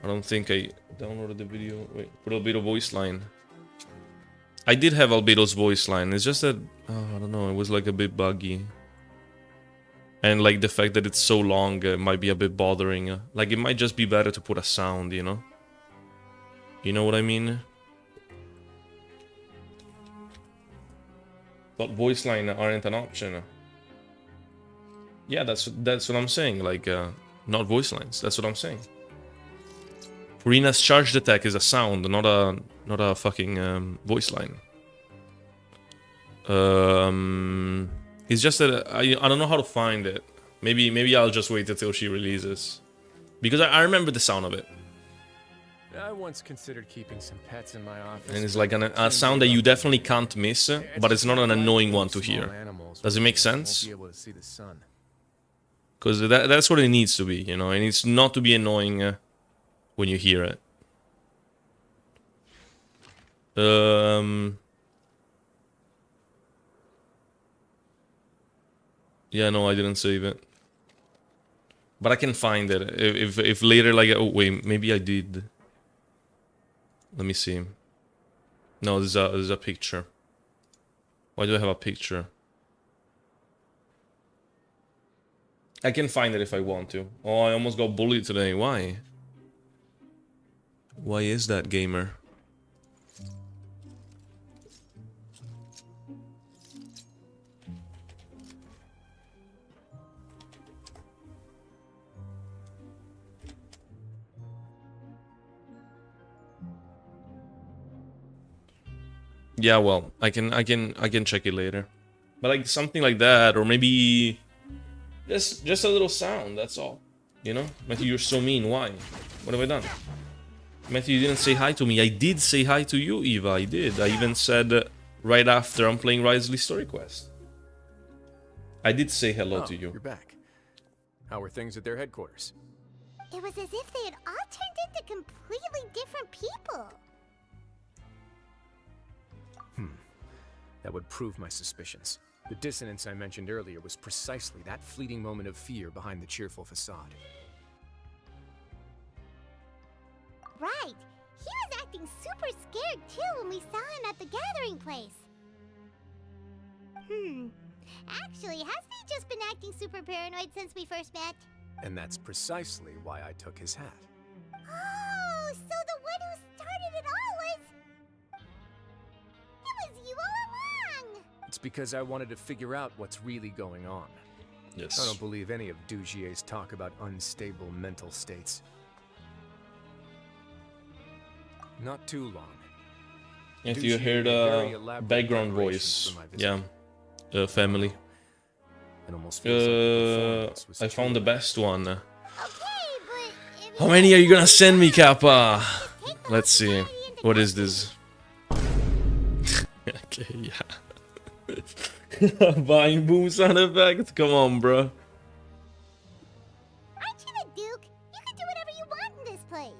Speaker 1: I don't think I downloaded the video. Wait, put Albedo voice line. I did have Albedo's voice line. It's just that, I don't know, it was like a bit buggy. And like the fact that it's so long might be a bit bothering. Like it might just be better to put a sound, you know? You know what I mean? But voice line aren't an option. Yeah, that's what I'm saying. Like, not voice lines. That's what I'm saying. Furina's charged attack is a sound, not a fucking voice line. It's just that I don't know how to find it. Maybe I'll just wait until she releases, because I remember the sound of it.
Speaker 3: I once considered keeping some pets in my office.
Speaker 1: And it's like a sound that you definitely can't miss, but it's not an annoying one to hear. Does it make sense? Because that's what it needs to be, you know. It needs not to be annoying when you hear it. Yeah, no, I didn't save it. But I can find it. If later, like, oh wait, maybe I did. Let me see. No, there's a picture. Why do I have a picture? I can find it if I want to. Oh, I almost got bullied today. Why? Why is that, gamer? Yeah, well, I can check it later. But like something like that, or maybe just a little sound, that's all. You know? Matthew, you're so mean. Why? What have I done? Matthew, you didn't say hi to me. I did say hi to you, Eva. I did. I even said right after I'm playing Wriothesley Story Quest. I did say hello to you.
Speaker 3: You're back. How were things at their headquarters?
Speaker 4: It was as if they had all turned into completely different people.
Speaker 3: That would prove my suspicions. The dissonance I mentioned earlier was precisely that fleeting moment of fear behind the cheerful facade.
Speaker 4: Right. He was acting super scared too when we saw him at the gathering place. Actually, hasn't he just been acting super paranoid since we first met?
Speaker 3: And that's precisely why I took his hat.
Speaker 4: Oh, so the one who started it all was... It was you all along!
Speaker 3: It's because I wanted to figure out what's really going on.
Speaker 1: Yes.
Speaker 3: I don't believe any of Dugier's talk about unstable mental states. Not too long.
Speaker 1: If you heard a background voice, yeah, family.
Speaker 3: It almost feels like the performance was
Speaker 1: I found the best one.
Speaker 4: Okay, but... if
Speaker 1: How many are you gonna send me, Kappa? Let's see. What is this? Okay, yeah. Buying boom sound effect? Come on, bro.
Speaker 4: Aren't you the Duke? You can do whatever you want in this place.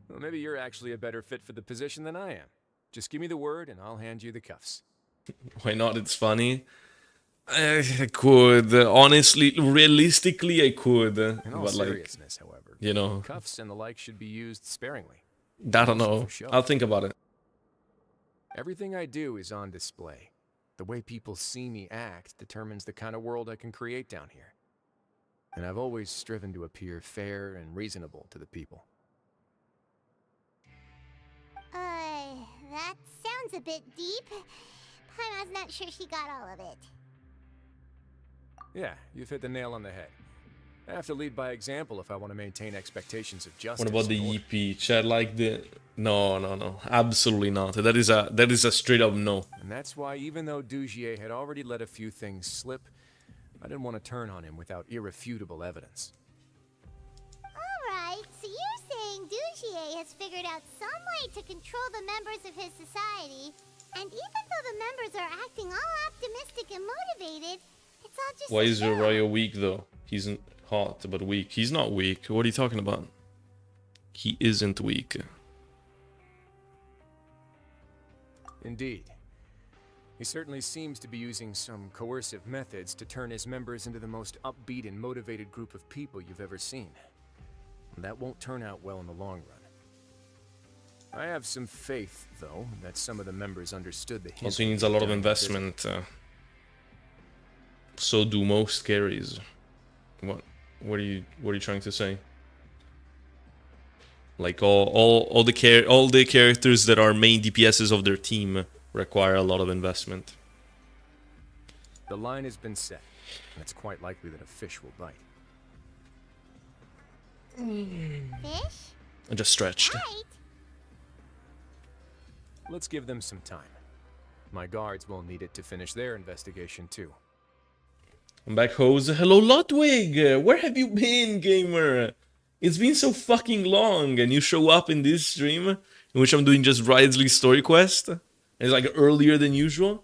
Speaker 3: Well, maybe you're actually a better fit for the position than I am. Just give me the word and I'll hand you the cuffs.
Speaker 1: Why not? It's funny. I could. Honestly, realistically, I could.
Speaker 3: In all
Speaker 1: But like,
Speaker 3: seriousness, however,
Speaker 1: you know,
Speaker 3: cuffs and the like should be used sparingly.
Speaker 1: I don't know.
Speaker 3: For sure.
Speaker 1: I'll think about it.
Speaker 3: Everything I do is on display. The way people see me act determines the kind of world I can create down here. And I've always striven to appear fair and reasonable to the people.
Speaker 4: That sounds a bit deep. Paimon's not sure she got all of it.
Speaker 3: Yeah, you've hit the nail on the head. I have to lead by example if I want to maintain expectations of justice.
Speaker 1: What about the
Speaker 3: and order.
Speaker 1: EP? Chat like the... No. Absolutely not. That is a straight up no.
Speaker 3: And that's why, even though Dugier had already let a few things slip, I didn't want to turn on him without irrefutable evidence.
Speaker 4: Alright, so you're saying Dugier has figured out some way to control the members of his society, and even though the members are acting all optimistic and motivated, it's all just
Speaker 1: Why
Speaker 4: a
Speaker 1: is
Speaker 4: show.
Speaker 1: Uriah weak though? He's hot but weak. He's not weak. What are you talking about? He isn't weak.
Speaker 3: Indeed. He certainly seems to be using some coercive methods to turn his members into the most upbeat and motivated group of people you've ever seen. That won't turn out well in the long run. I have some faith, though, that some of the members understood the hint.
Speaker 1: Also, he needs a lot of investment. So do most carries. What are you trying to say? Like all the characters that are main DPSs of their team require a lot of investment.
Speaker 3: The line has been set, and it's quite likely that a fish will bite.
Speaker 4: Fish?
Speaker 1: I just stretched.
Speaker 4: Right.
Speaker 3: Let's give them some time. My guards will need it to finish their investigation too.
Speaker 1: I'm back, Hose. Hello, Ludwig! Where have you been, gamer? It's been so fucking long, and you show up in this stream, in which I'm doing just Wriothesley story quest. And it's like earlier than usual.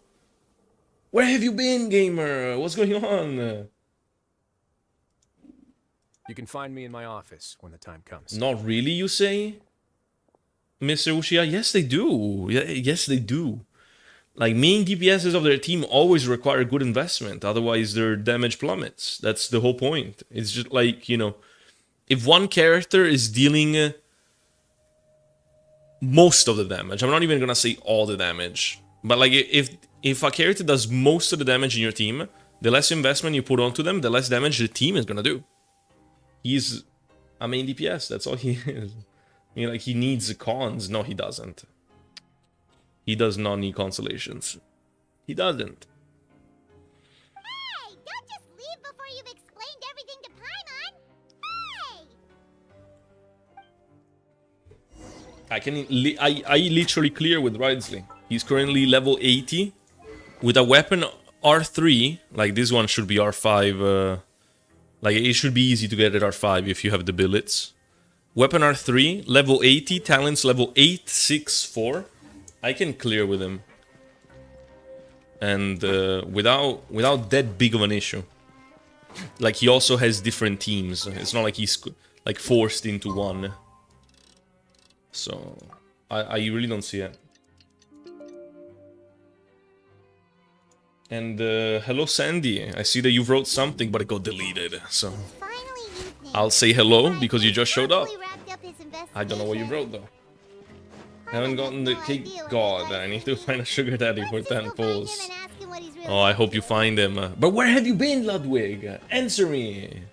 Speaker 1: Where have you been, gamer? What's going on?
Speaker 3: You can find me in my office when the time comes.
Speaker 1: Not really, you say? Mr. Uchiha? Yes, they do. Yes, they do. Like, main DPSs of their team always require good investment, otherwise their damage plummets. That's the whole point. It's just like, you know, if one character is dealing most of the damage, I'm not even gonna say all the damage, but like if a character does most of the damage in your team, the less investment you put onto them, the less damage the team is gonna do. He's a main DPS, that's all he is. I mean, like, he needs cons. No, he doesn't. He does not need consolations. He doesn't.
Speaker 4: Hey, don't just leave before you've explained everything to Paimon. Hey!
Speaker 1: I literally clear with Wriothesley. He's currently level 80 with a weapon R3. Like, this one should be R5. Like, it should be easy to get at R5 if you have the billets. Weapon R3, level 80, talents level 864. I can clear with him. And without that big of an issue. Like, he also has different teams. It's not like he's like forced into one. So I really don't see it. And hello, Sandy. I see that you wrote something, but it got deleted. So I'll say hello because you just showed up. I don't know what you wrote though. I haven't gotten the cake. God, I need to find a sugar daddy for 10 pulls. Oh, I hope you find him. But where have you been, Ludwig? Answer me.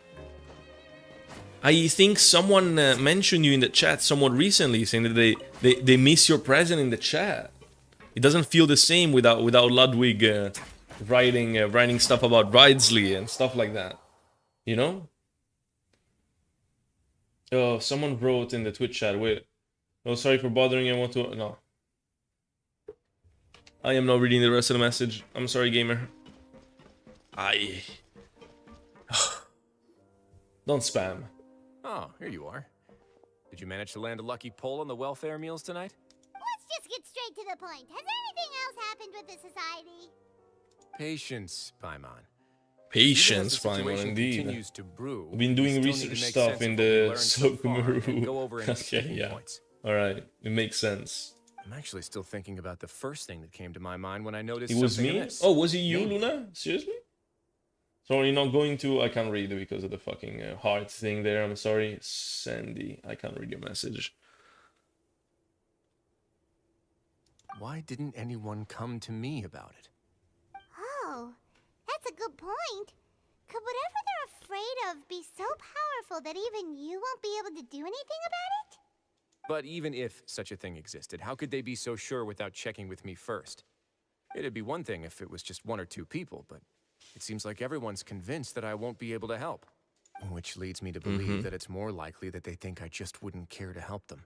Speaker 1: I think someone mentioned you in the chat somewhat recently, saying that they miss your presence in the chat. It doesn't feel the same without Ludwig writing stuff about Wriothesley and stuff like that. You know? Oh, someone wrote in the Twitch chat. Wait. Oh, sorry for bothering you. I want to... No. I am not reading the rest of the message. I'm sorry, gamer. Don't spam.
Speaker 3: Oh, here you are. Did you manage to land a lucky pull on the welfare meals tonight?
Speaker 4: Let's just get straight to the point. Has anything else happened with the society?
Speaker 3: Patience, Paimon.
Speaker 1: Patience, Paimon, indeed. We've been doing research stuff in the Sokumaru. Okay, yeah. Alright, it makes sense.
Speaker 3: I'm actually still thinking about the first thing that came to my mind when I noticed
Speaker 1: it was
Speaker 3: something
Speaker 1: me?
Speaker 3: amiss.
Speaker 1: Oh, was it you, Luna? Seriously? So you're not going to... I can't read it because of the fucking heart thing there. I'm sorry. Sandy, I can't read your message.
Speaker 3: Why didn't anyone come to me about it?
Speaker 4: Oh, that's a good point. Could whatever they're afraid of be so powerful that even you won't be able to do anything about it?
Speaker 3: But even if such a thing existed, how could they be so sure without checking with me first? It'd be one thing if it was just one or two people, but it seems like everyone's convinced that I won't be able to help. Which leads me to believe that it's more likely that they think I just wouldn't care to help them.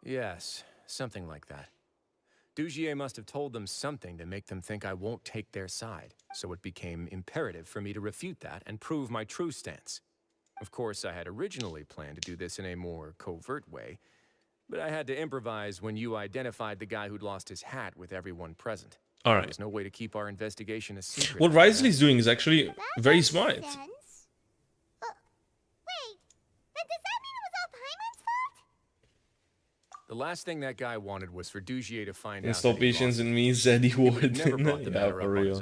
Speaker 3: Yes, something like that. Dugier must have told them something to make them think I won't take their side, so it became imperative for me to refute that and prove my true stance. Of course, I had originally planned to do this in a more covert way, but I had to improvise when you identified the guy who'd lost his hat with everyone present.
Speaker 1: Alright.
Speaker 3: There's no way to keep our investigation a secret.
Speaker 1: What Wriothesley's doing is actually very smart.
Speaker 4: Wait, then does that mean it was all Paimon's fault?
Speaker 3: The last thing that guy wanted was for Dugier to find out.
Speaker 1: Install patience in me, said he would.
Speaker 3: Never brought the
Speaker 1: Yeah,
Speaker 3: matter
Speaker 1: for
Speaker 3: up on
Speaker 1: real.
Speaker 3: his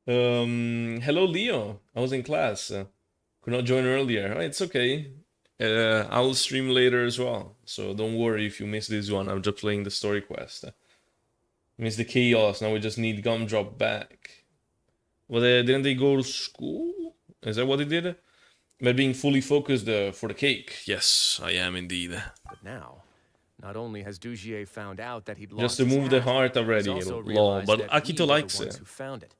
Speaker 3: own.
Speaker 1: Hello, Leo. I was in class. Could not join earlier. Oh, it's okay. I will stream later as well. So don't worry if you miss this one. I'm just playing the story quest. Miss the chaos. Now we just need Gumdrop back. Well, didn't they go to school? Is that what he did? But being fully focused for the cake. Yes, I am indeed.
Speaker 3: But now, not only has Dugier found out that he'd
Speaker 1: Just
Speaker 3: lost
Speaker 1: to
Speaker 3: his
Speaker 1: move the
Speaker 3: hat,
Speaker 1: heart
Speaker 3: he's
Speaker 1: already.
Speaker 3: also
Speaker 1: Lol.
Speaker 3: realized
Speaker 1: But
Speaker 3: that
Speaker 1: Akito
Speaker 3: we were
Speaker 1: likes
Speaker 3: the ones
Speaker 1: it.
Speaker 3: who found it.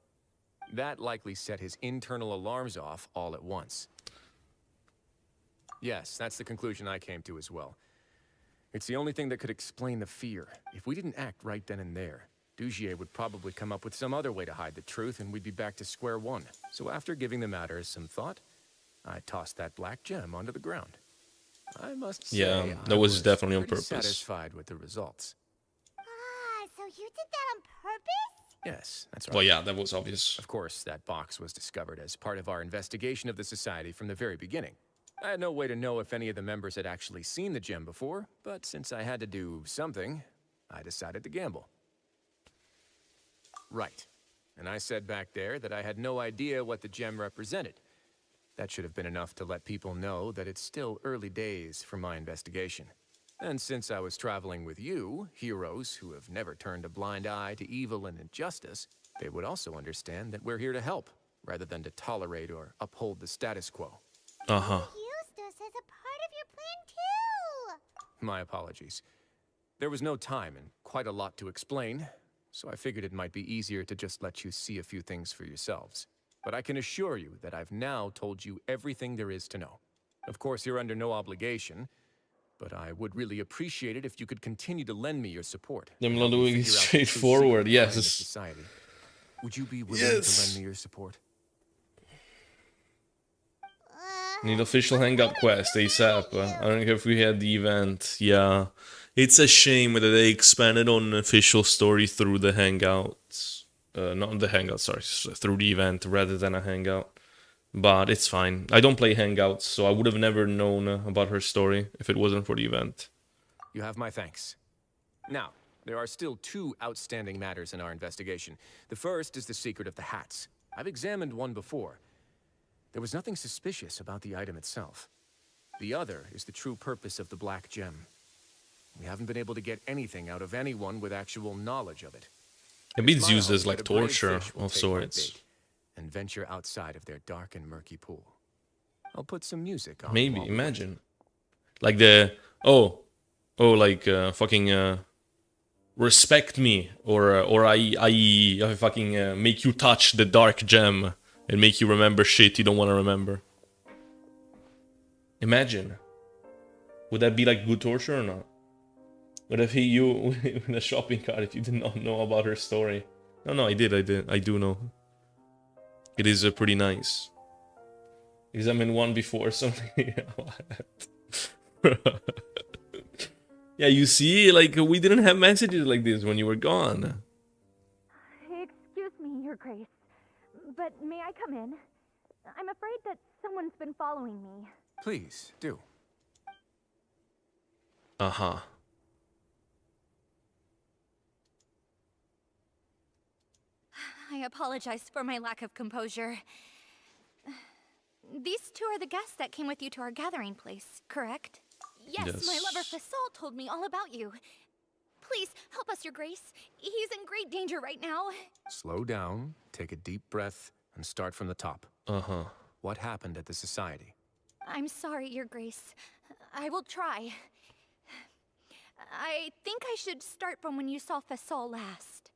Speaker 3: That likely set his internal alarms off all at once. Yes, that's the conclusion I came to as well. It's the only thing that could explain the fear. If we didn't act right then and there, Dugier would probably come up with some other way to hide the truth, and we'd be back to square one. So after giving the matter some thought, I tossed that black gem onto the ground. I must say,
Speaker 1: Yeah, that
Speaker 3: I
Speaker 1: was definitely on
Speaker 3: pretty
Speaker 1: purpose.
Speaker 3: satisfied with the results.
Speaker 4: Ah, so you did that on purpose?
Speaker 3: Yes, that's right.
Speaker 1: Well, yeah, that was obvious.
Speaker 3: Of course, that box was discovered as part of our investigation of the Society from the very beginning. I had no way to know if any of the members had actually seen the gem before, but since I had to do something, I decided to gamble. Right. And I said back there that I had no idea what the gem represented. That should have been enough to let people know that it's still early days for my investigation. And since I was traveling with you, heroes who have never turned a blind eye to evil and injustice, they would also understand that we're here to help, rather than to tolerate or uphold the status quo.
Speaker 1: Uh-huh.
Speaker 4: Used us as a part of your plan too.
Speaker 3: My apologies. There was no time and quite a lot to explain, so I figured it might be easier to just let you see a few things for yourselves. But I can assure you that I've now told you everything there is to know. Of course, you're under no obligation, but I would really appreciate it if you could continue to lend me your support.
Speaker 1: I'm
Speaker 3: Help
Speaker 1: not
Speaker 3: me
Speaker 1: doing it
Speaker 3: figure out the true
Speaker 1: straightforward,
Speaker 3: secret behind this
Speaker 1: yes.
Speaker 3: society. Would you be willing
Speaker 1: Yes.
Speaker 3: to lend me your support?
Speaker 1: Need official hangout quest ASAP. I don't care if we had the event. Yeah. It's a shame that they expanded on official story through the hangouts. Not the hangout, sorry. Through the event rather than a hangout. But it's fine. I don't play hangouts, so I would have never known about her story if it wasn't for the event.
Speaker 3: You have my thanks. Now, there are still two outstanding matters in our investigation. The first is the secret of the hats. I've examined one before. There was nothing suspicious about the item itself. The other is the true purpose of the black gem. We haven't been able to get anything out of anyone with actual knowledge of it.
Speaker 1: Maybe
Speaker 3: It's
Speaker 1: it's
Speaker 3: my
Speaker 1: used
Speaker 3: hope
Speaker 1: as like
Speaker 3: that a brave
Speaker 1: torture
Speaker 3: fish will
Speaker 1: of
Speaker 3: take my
Speaker 1: sorts.
Speaker 3: bait and venture outside of their dark and murky pool. I'll put some music on.
Speaker 1: Maybe,
Speaker 3: while we wait.
Speaker 1: imagine. Like the like fucking respect me or I fucking make you touch the dark gem and make you remember shit you don't want to remember. Imagine. Would that be like good torture or not? Would have hit you with a shopping cart if you did not know about her story? No, I did. I do know. It is pretty nice. Examine one before something. Yeah, you see, like, we didn't have messages like this when you were gone.
Speaker 5: Excuse me, Your Grace, but may I come in? I'm afraid that someone's been following me.
Speaker 3: Please, do.
Speaker 1: Uh-huh.
Speaker 5: I apologize for my lack of composure. These two are the guests that came with you to our gathering place, correct? Yes, my lover
Speaker 1: Yes.
Speaker 5: Fasol told me all about you. Please, help us, Your Grace. He's in great danger right now.
Speaker 3: Slow down, take a deep breath, and start from the top.
Speaker 1: Uh-huh.
Speaker 3: What happened at the Society?
Speaker 5: I'm sorry, Your Grace. I will try. I think I should start from when you saw Fasol last.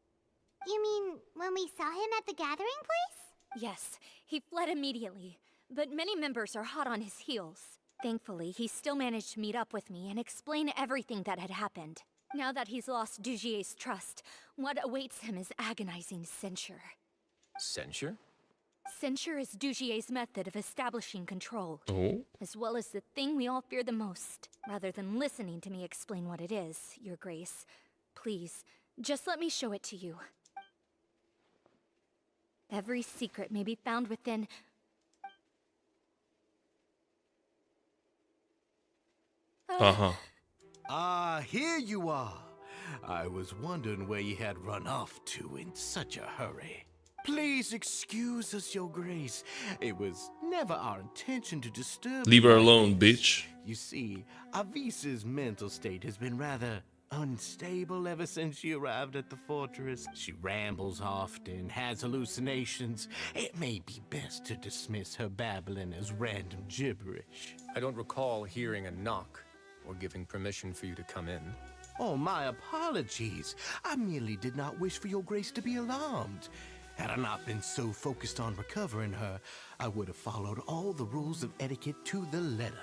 Speaker 4: You mean when we saw him at the gathering place?
Speaker 5: Yes, he fled immediately, but many members are hot on his heels. Thankfully, he still managed to meet up with me and explain everything that had happened. Now that he's lost Dugier's trust, what awaits him is agonizing censure.
Speaker 3: Censure?
Speaker 5: Censure is Dugier's method of establishing control,
Speaker 1: Oh?
Speaker 5: as well as the thing we all fear the most. Rather than listening to me explain what it is, Your Grace, please, just let me show it to you. Every secret may be found within...
Speaker 1: Uh-huh.
Speaker 6: Ah, here you are. I was wondering where you had run off to in such a hurry. Please excuse us, Your Grace. It was never our intention to disturb
Speaker 1: Leave
Speaker 6: you
Speaker 1: her
Speaker 6: like
Speaker 1: alone,
Speaker 6: this.
Speaker 1: bitch.
Speaker 6: You see, Avisa's mental state has been rather unstable ever since she arrived at the fortress. She rambles often, has hallucinations. It may be best to dismiss her babbling as random gibberish.
Speaker 3: I don't recall hearing a knock or giving permission for you to come in.
Speaker 6: Oh, my apologies. I merely did not wish for your grace to be alarmed. Had I not been so focused on recovering her, I would have followed all the rules of etiquette to the letter.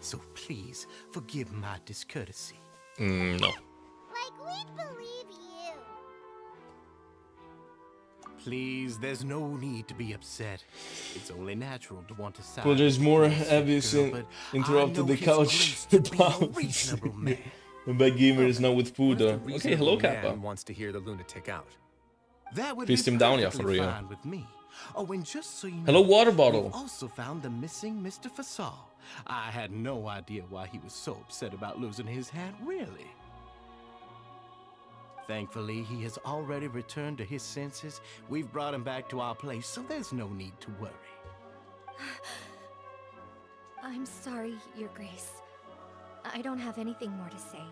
Speaker 6: So please, forgive my discourtesy.
Speaker 1: No.
Speaker 4: Like, we'd believe you.
Speaker 6: Please, there's no need to be upset. It's only natural to want to side.
Speaker 1: Well, there's more
Speaker 6: with the
Speaker 1: obvious
Speaker 6: girl, but
Speaker 1: interrupted
Speaker 6: I know
Speaker 1: the
Speaker 6: his
Speaker 1: couch
Speaker 6: grace to be a
Speaker 1: about
Speaker 6: reasonable man.
Speaker 1: by gamers not with food.
Speaker 3: What if the
Speaker 1: Okay, hello,
Speaker 3: reasonable
Speaker 1: Kappa.
Speaker 3: man wants to hear the lunatic out?
Speaker 6: That would
Speaker 1: Fist
Speaker 6: be
Speaker 1: him down, yeah, for
Speaker 6: perfectly
Speaker 1: real.
Speaker 6: fine with me. Oh, and just so you know,
Speaker 1: Hello, water bottle.
Speaker 6: we've also found the missing Mr. Fasal. I had no idea why he was so upset about losing his hat, really. Thankfully, he has already returned to his senses. We've brought him back to our place, so there's no need to worry.
Speaker 5: I'm sorry, Your Grace. I don't have anything more to say.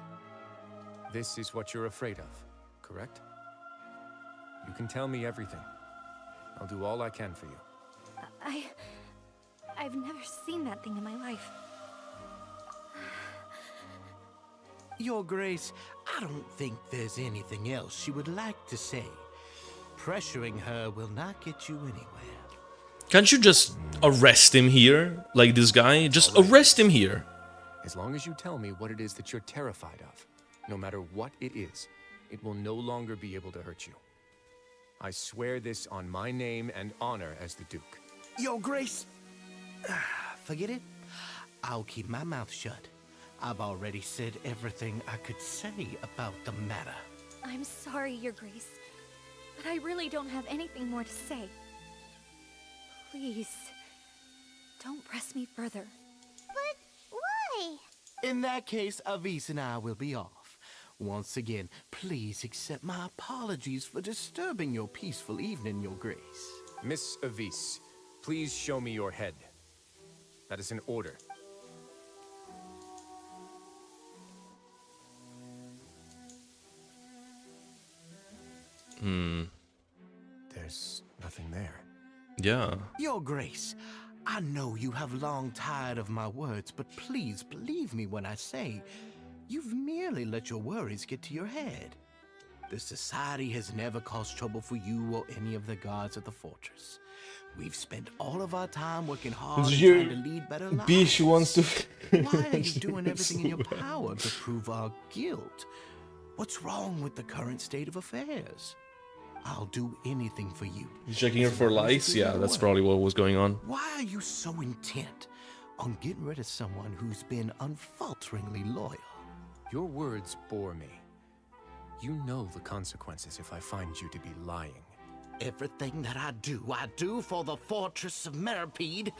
Speaker 3: This is what you're afraid of, correct? You can tell me everything. I'll do all I can for you.
Speaker 5: I've never seen that thing in my life.
Speaker 6: Your Grace, I don't think there's anything else she would like to say. Pressuring her will not get you anywhere.
Speaker 1: Can't you just arrest him here? Like this guy? Just arrest him here.
Speaker 3: As long as you tell me what it is that you're terrified of, no matter what it is, it will no longer be able to hurt you. I swear this on my name and honor as the Duke.
Speaker 6: Your Grace, forget it. I'll keep my mouth shut. I've already said everything I could say about the matter.
Speaker 5: I'm sorry, Your Grace, but I really don't have anything more to say. Please, don't press me further.
Speaker 4: But why?
Speaker 6: In that case, Avis and I will be off. Once again, please accept my apologies for disturbing your peaceful evening, Your Grace.
Speaker 3: Miss Avis, please show me your head. That is an order. There's nothing there.
Speaker 1: Yeah.
Speaker 6: Your Grace, I know you have long tired of my words, but please believe me when I say you've merely let your worries get to your head. The Society has never caused trouble for you or any of the guards at the fortress. We've spent all of our time working hard and trying to lead better lives.
Speaker 1: Bish wants to.
Speaker 6: Why are you doing everything in your power to prove our guilt? What's wrong with the current state of affairs? I'll do anything for you.
Speaker 1: He's checking her for lice? Yeah, that's probably what was going on.
Speaker 6: Why are you so intent on getting rid of someone who's been unfalteringly loyal?
Speaker 3: Your words bore me. You know the consequences if I find you to be lying.
Speaker 6: Everything that I do for the Fortress of Meripede.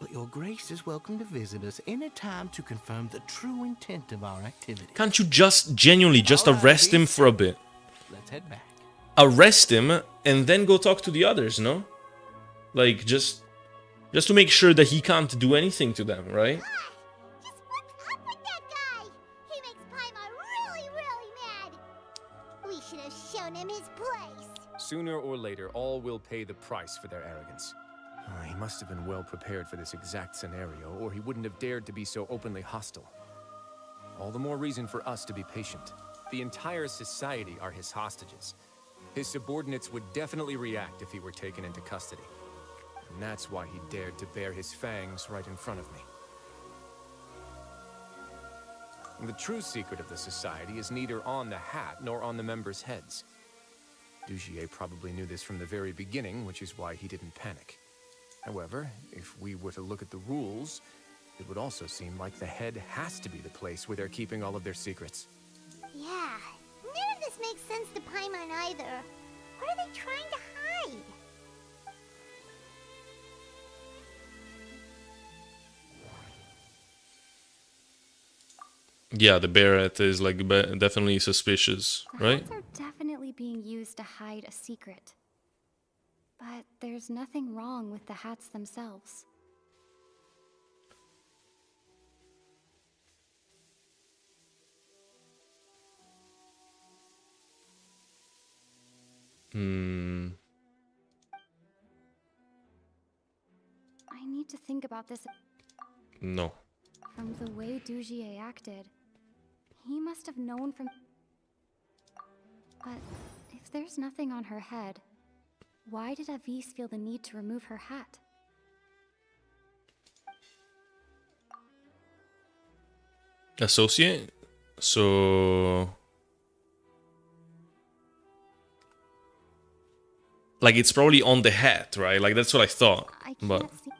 Speaker 6: But Your Grace is welcome to visit us anytime to confirm the true intent of our activity.
Speaker 1: Can't you just genuinely just arrest him for a bit?
Speaker 6: Let's head back.
Speaker 1: Arrest him and then go talk to the others, no? Like, just to make sure that he can't do anything to them, right?
Speaker 4: Just what's up with that guy? He makes Paimon really, really mad. We should have shown him his place.
Speaker 3: Sooner or later, all will pay the price for their arrogance. He must have been well prepared for this exact scenario, or he wouldn't have dared to be so openly hostile. All the more reason for us to be patient. The entire society are his hostages. His subordinates would definitely react if he were taken into custody. And that's why he dared to bare his fangs right in front of me. And the true secret of the society is neither on the hat nor on the members' heads. Dugier probably knew this from the very beginning, which is why he didn't panic. However, if we were to look at the rules, it would also seem like the head has to be the place where they're keeping all of their secrets.
Speaker 4: Yeah, none of this makes sense to Paimon either. What are they trying to hide?
Speaker 1: Yeah, the Barrett is like definitely suspicious, right?
Speaker 10: Hats are definitely being used to hide a secret. But there's nothing wrong with the hats themselves.
Speaker 1: Hmm.
Speaker 10: I need to think about this.
Speaker 1: No.
Speaker 10: From the way Dugier acted, he must have known from... But if there's nothing on her head, why did Avis feel the need to remove her hat?
Speaker 1: Associate? So... Like, it's probably on the hat, right? Like, that's what I thought.
Speaker 10: I
Speaker 1: But...
Speaker 10: can't see...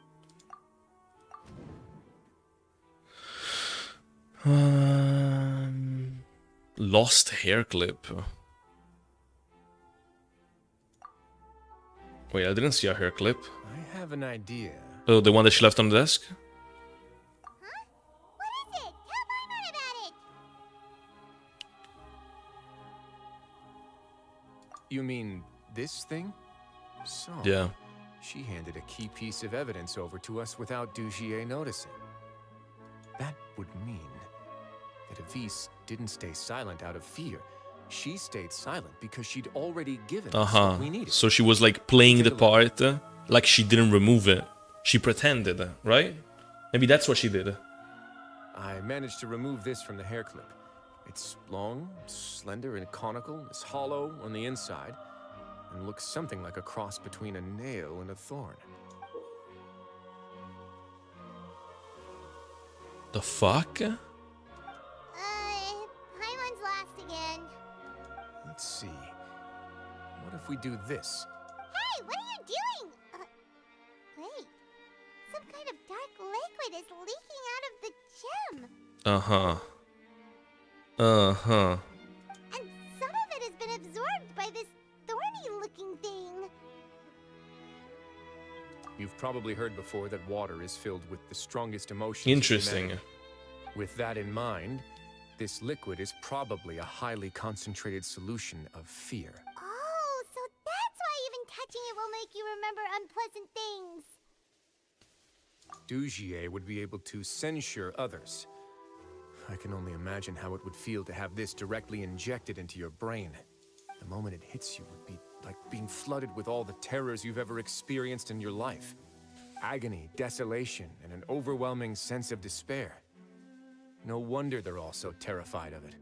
Speaker 1: Lost hair clip. Wait, I didn't see a hair clip.
Speaker 3: I have an idea.
Speaker 1: Oh, the one that she left on the desk?
Speaker 4: Huh? What is it? Tell Paimon about it!
Speaker 3: You mean this thing? So,
Speaker 1: Yeah.
Speaker 3: she handed a key piece of evidence over to us without Dugier noticing. That would mean that Avis didn't stay silent out of fear. She stayed silent because she'd already given us what we needed.
Speaker 1: So she was like playing the part like she didn't remove it. She pretended, right? Maybe that's what she did.
Speaker 3: I managed to remove this from the hair clip. It's long, slender, and conical. It's hollow on the inside, and looks something like a cross between a nail and a thorn.
Speaker 1: The fuck?
Speaker 4: Paimon's lost again.
Speaker 3: Let's see. What if we do this?
Speaker 4: Hey, what are you doing? Wait. Some kind of dark liquid is leaking out of the gem.
Speaker 1: Uh-huh. Uh-huh.
Speaker 4: And some of it has been absorbed by this thorny-looking thing.
Speaker 3: You've probably heard before that water is filled with the strongest emotions. of
Speaker 1: Interesting.
Speaker 3: humanity. With that in mind, this liquid is probably a highly concentrated solution of fear.
Speaker 4: Oh, so that's why even touching it will make you remember unpleasant things.
Speaker 3: Dugier would be able to censure others. I can only imagine how it would feel to have this directly injected into your brain. The moment it hits you would be like being flooded with all the terrors you've ever experienced in your life. Agony, desolation, and an overwhelming sense of despair. No wonder they're all so terrified of it.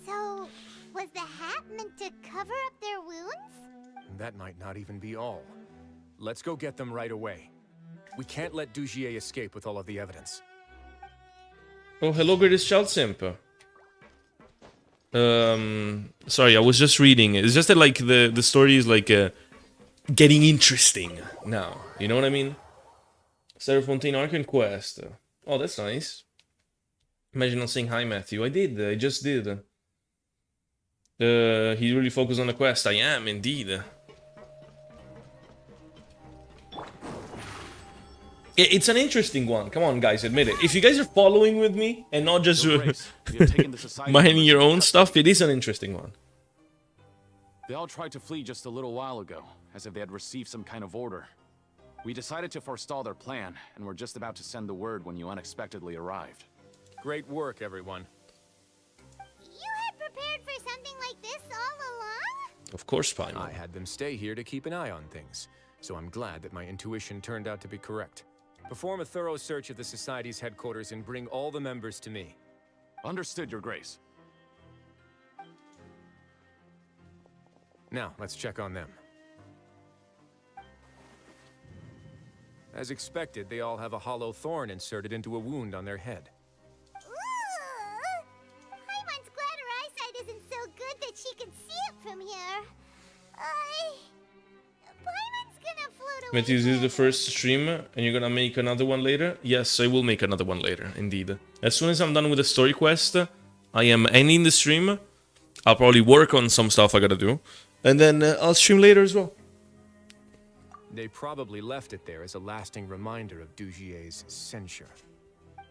Speaker 4: So, was the hat meant to cover up their wounds?
Speaker 3: And that might not even be all. Let's go get them right away. We can't let Dugier escape with all of the evidence.
Speaker 1: Oh, hello, greatest child simp. Sorry, I was just reading. It's just that, like, the story is, like, getting interesting now. You know what I mean? Sarah Fontaine Arcane Quest. Oh, that's nice. Imagine not saying hi, Matthew. I did. I just did. He really focused on the quest. I am, indeed. It's an interesting one. Come on, guys, admit it. If you guys are following with me and not just minding your own stuff, it is an interesting one.
Speaker 11: They all tried to flee just a little while ago, as if they had received some kind of order. We decided to forestall their plan, and were just about to send the word when you unexpectedly arrived.
Speaker 3: Great work, everyone.
Speaker 4: You had prepared for something like this all along?
Speaker 1: Of course, Paimon.
Speaker 3: I had them stay here to keep an eye on things, so I'm glad that my intuition turned out to be correct. Perform a thorough search of the Society's headquarters and bring all the members to me.
Speaker 11: Understood, Your Grace.
Speaker 3: Now, let's check on them. As expected, they all have a hollow thorn inserted into a wound on their head.
Speaker 4: Ooh! Paimon's glad her eyesight isn't so good that she can see it from here. Paimon's gonna float away.
Speaker 1: Matthew, this is the
Speaker 4: forever.
Speaker 1: first stream, and you're gonna make another one later? Yes, I will make another one later, indeed. As soon as I'm done with the story quest, I am ending the stream. I'll probably work on some stuff I gotta do, and then I'll stream later as well.
Speaker 3: They probably left it there as a lasting reminder of Dugier's censure.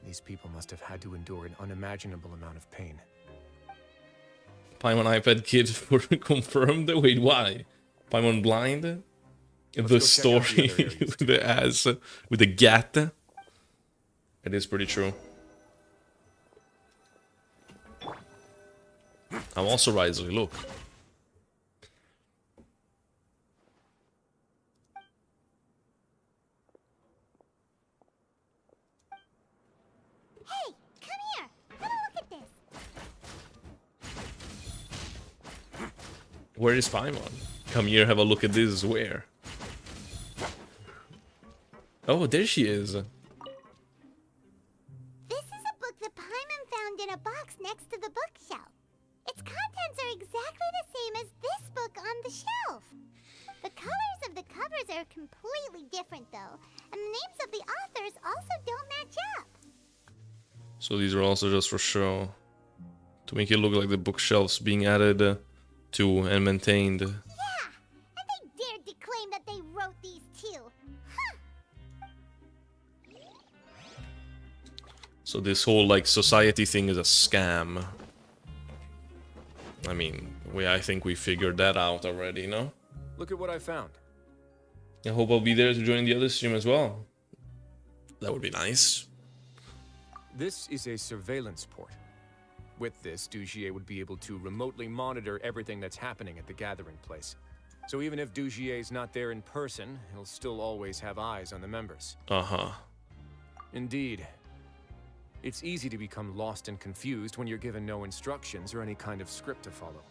Speaker 3: These people must have had to endure an unimaginable amount of pain.
Speaker 1: Paimon iPad kid for confirmed? Wait, why? Paimon blind?
Speaker 3: Let's
Speaker 1: The
Speaker 3: go check out the
Speaker 1: story
Speaker 3: other areas
Speaker 1: with the ass, with the gat. It is pretty true. I'm also Wriothesley, look. Where is Paimon? Come here, have a look at this. Where? Oh, there she is.
Speaker 4: This is a book that Paimon found in a box next to the bookshelf. Its contents are exactly the same as this book on the shelf. The colors of the covers are completely different, though, and the names of the authors also don't match up.
Speaker 1: So these are also just for show. To make it look like the bookshelves being added to and maintained.
Speaker 4: Yeah, and they dared to claim that they wrote these too. Huh.
Speaker 1: So this whole like society thing is a scam. I mean, I think we figured that out already, no?
Speaker 3: Look at what I found.
Speaker 1: I hope I'll be there to join the other stream as well. That would be nice.
Speaker 3: This is a surveillance port. With this, Dugier would be able to remotely monitor everything that's happening at the gathering place. So even if Dugier's not there in person, he'll still always have eyes on the members.
Speaker 1: Uh-huh.
Speaker 3: Indeed. It's easy to become lost and confused when you're given no instructions or any kind of script to follow.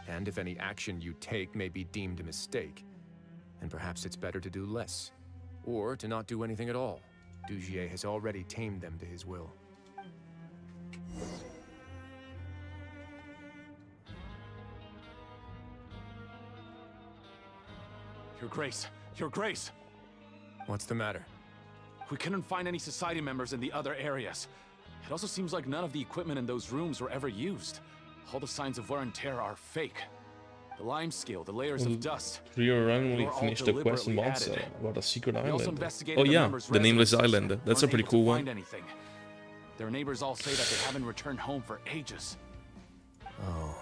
Speaker 3: And if any action you take may be deemed a mistake, then perhaps it's better to do less. Or to not do anything at all. Dugier has already tamed them to his will.
Speaker 11: Your Grace! Your Grace!
Speaker 3: What's the matter?
Speaker 11: We couldn't find any society members in the other areas. It also seems like none of the equipment in those rooms were ever used. All the signs of wear and tear are fake. The lime scale, the layers of dust.
Speaker 1: Rio randomly
Speaker 11: were all
Speaker 1: finished the quest in
Speaker 11: deliberately
Speaker 1: Monza
Speaker 11: added.
Speaker 1: about a secret
Speaker 11: We also
Speaker 1: island.
Speaker 11: investigated
Speaker 1: Oh
Speaker 11: the
Speaker 1: yeah,
Speaker 11: members'
Speaker 1: the Nameless
Speaker 11: residences.
Speaker 1: Island. That's a
Speaker 11: Weren't
Speaker 1: pretty
Speaker 11: able
Speaker 1: cool
Speaker 11: to
Speaker 1: one.
Speaker 11: find anything. Their neighbors all say that they haven't returned home for ages.
Speaker 3: Oh.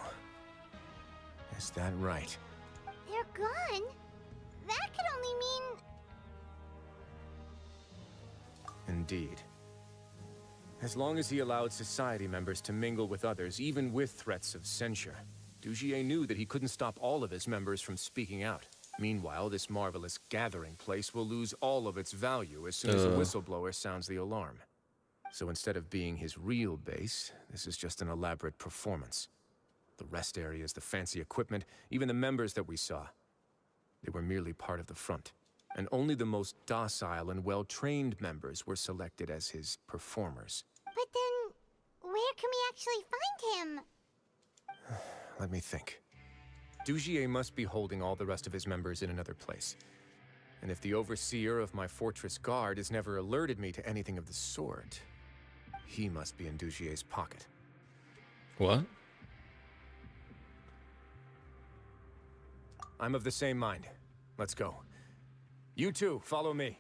Speaker 3: Is that right?
Speaker 4: They're gone? That could only mean...
Speaker 3: Indeed. As long as he allowed society members to mingle with others, even with threats of censure, Dugier knew that he couldn't stop all of his members from speaking out. Meanwhile, this marvelous gathering place will lose all of its value as soon as a whistleblower sounds the alarm. So instead of being his real base, this is just an elaborate performance. The rest areas, the fancy equipment, even the members that we saw, they were merely part of the front. And only the most docile and well-trained members were selected as his performers.
Speaker 4: But then, where can we actually find him?
Speaker 3: Let me think. Dugier must be holding all the rest of his members in another place. And if the overseer of my fortress guard has never alerted me to anything of the sort, he must be in Dugier's pocket.
Speaker 1: What?
Speaker 3: I'm of the same mind. Let's go. You two, follow me.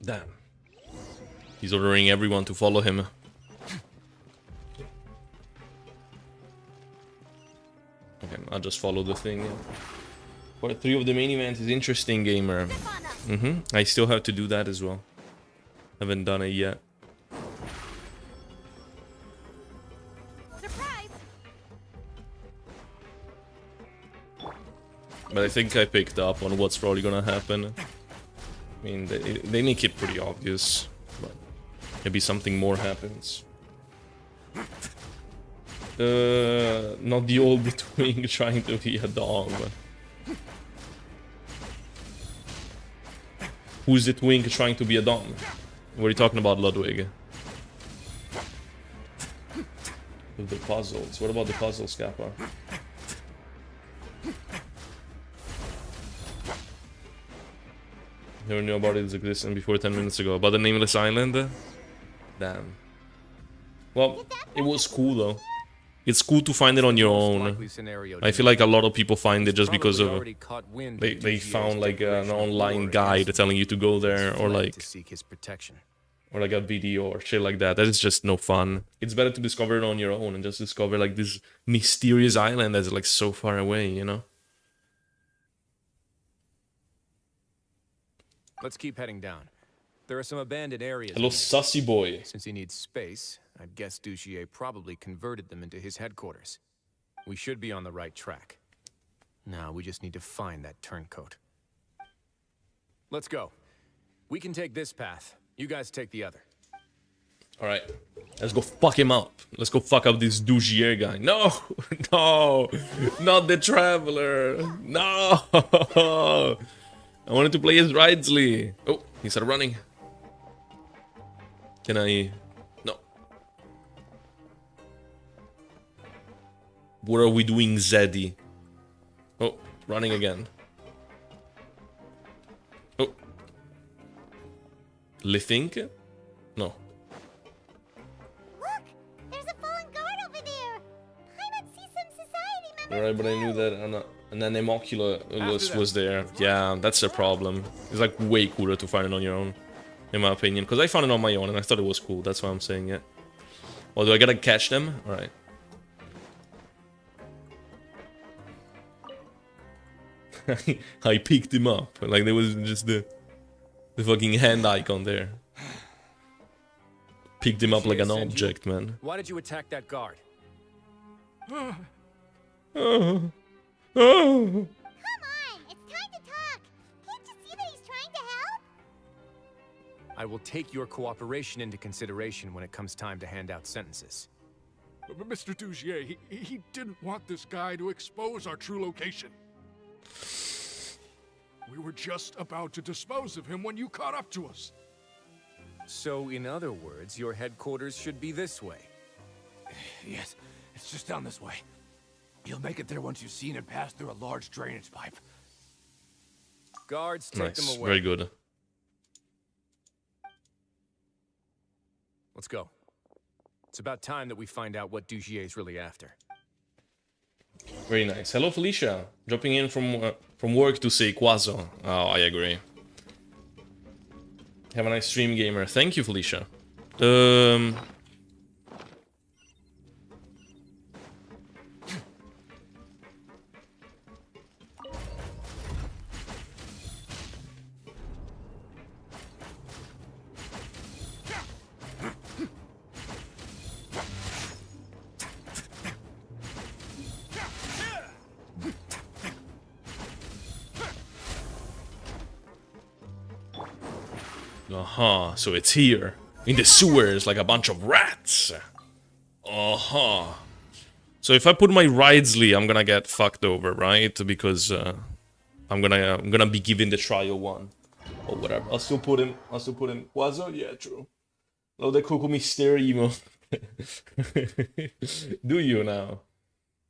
Speaker 1: Damn. He's ordering everyone to follow him. Okay, I'll just follow the thing. Part 3 of the main event is interesting, gamer. I still have to do that as well. Haven't done it yet.
Speaker 5: Surprise!
Speaker 1: But I think I picked up on what's probably gonna happen. I mean, they make it pretty obvious, but maybe something more happens. Not the old twink trying to be a dog. Who's the twink trying to be a dom? What are you talking about, Ludwig? With the puzzles. What about the puzzles, Kappa? Never knew about its existence before 10 minutes ago. About the Nameless Island? Damn. Well, it was cool though. It's cool to find it on your own. I feel like a lot of people find it just because of they found like an online guide telling you to go there, or like a video or shit like that. That is just no fun. It's better to discover it on your own and just discover like this mysterious island that's like so far away, you know?
Speaker 3: Let's keep heading down. There are some abandoned areas.
Speaker 1: Hello, sussy boy.
Speaker 3: Since he needs space, I'd guess Dugier probably converted them into his headquarters. We should be on the right track. Now we just need to find that turncoat. Let's go. We can take this path. You guys take the other.
Speaker 1: Alright. Let's go fuck him up. Let's go fuck up this Dugier guy. No! No! Not the Traveler! No! I wanted to play as Wriothesley. Oh, he started running. Can I... No. What are we doing, Zeddy? Oh, running again. Oh. Lithink? No.
Speaker 4: Look! There's a fallen guard over there! Paimon sees some society members.
Speaker 1: Alright, but I knew that an Anemoculus was there. Yeah, that's the problem. It's like way cooler to find it on your own, in my opinion. Because I found it on my own and I thought it was cool. That's why I'm saying it. Well, do I gotta catch them? Alright. I picked him up. Like there was just the fucking hand icon there. Picked him up like an object, man.
Speaker 3: Why did you attack that guard?
Speaker 1: Oh.
Speaker 4: Come on! It's time to talk! Can't you see that he's trying to help?
Speaker 3: I will take your cooperation into consideration when it comes time to hand out sentences.
Speaker 12: But Mr. Dugier, he didn't want this guy to expose our true location. We were just about to dispose of him when you caught up to us.
Speaker 3: So, in other words, your headquarters should be this way.
Speaker 6: Yes, it's just down this way. You'll make it there once you've seen it pass through a large drainage pipe.
Speaker 3: Guards, take them
Speaker 1: Nice,
Speaker 3: away.
Speaker 1: very good.
Speaker 3: Let's go. It's about time that we find out what Dugier's really after.
Speaker 1: Very nice. Hello, Felicia. Dropping in from work to say Quazo. Oh, I agree. Have a nice stream, gamer. Thank you, Felicia. Uh-huh, so it's here. In the sewers, like a bunch of rats. Uh-huh. So if I put my Wriothesley, I'm gonna get fucked over, right? Because I'm gonna be given the trial one. Or whatever. I'll still put him. Quazo? Yeah, true. Oh, the Coco Mysterio. Do you now?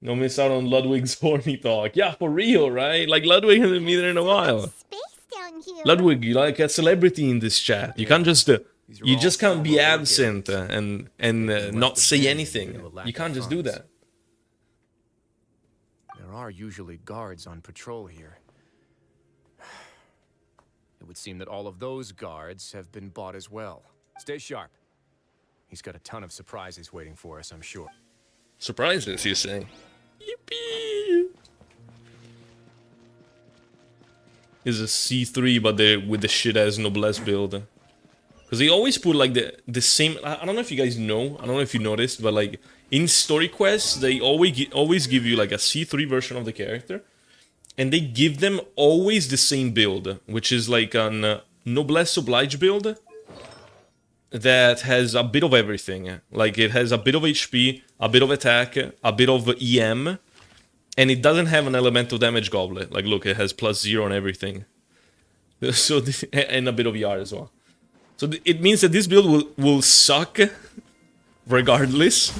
Speaker 1: Don't miss out on Ludwig's horny talk. Yeah, for real, right? Like, Ludwig hasn't been there in a while.
Speaker 4: Space down here.
Speaker 1: Ludwig, you're like a celebrity in this chat. You can't just... you just can't be absent and not say anything. You can't just do that.
Speaker 3: There are usually guards on patrol here. It would seem that all of those guards have been bought as well. Stay sharp. He's got a ton of surprises waiting for us, I'm sure.
Speaker 1: Surprises, you say? Yippee! Is a C3, but with the shit-ass noblesse build. Because they always put like the same... I don't know if you guys know, I don't know if you noticed, but like in story quests, they always give you like a C3 version of the character. And they give them always the same build, which is like an noblesse oblige build that has a bit of everything. Like it has a bit of HP, a bit of attack, a bit of EM, and it doesn't have an elemental damage goblet. Like look, it has +0 on everything. So and a bit of ER as well. So it means that this build will suck regardless,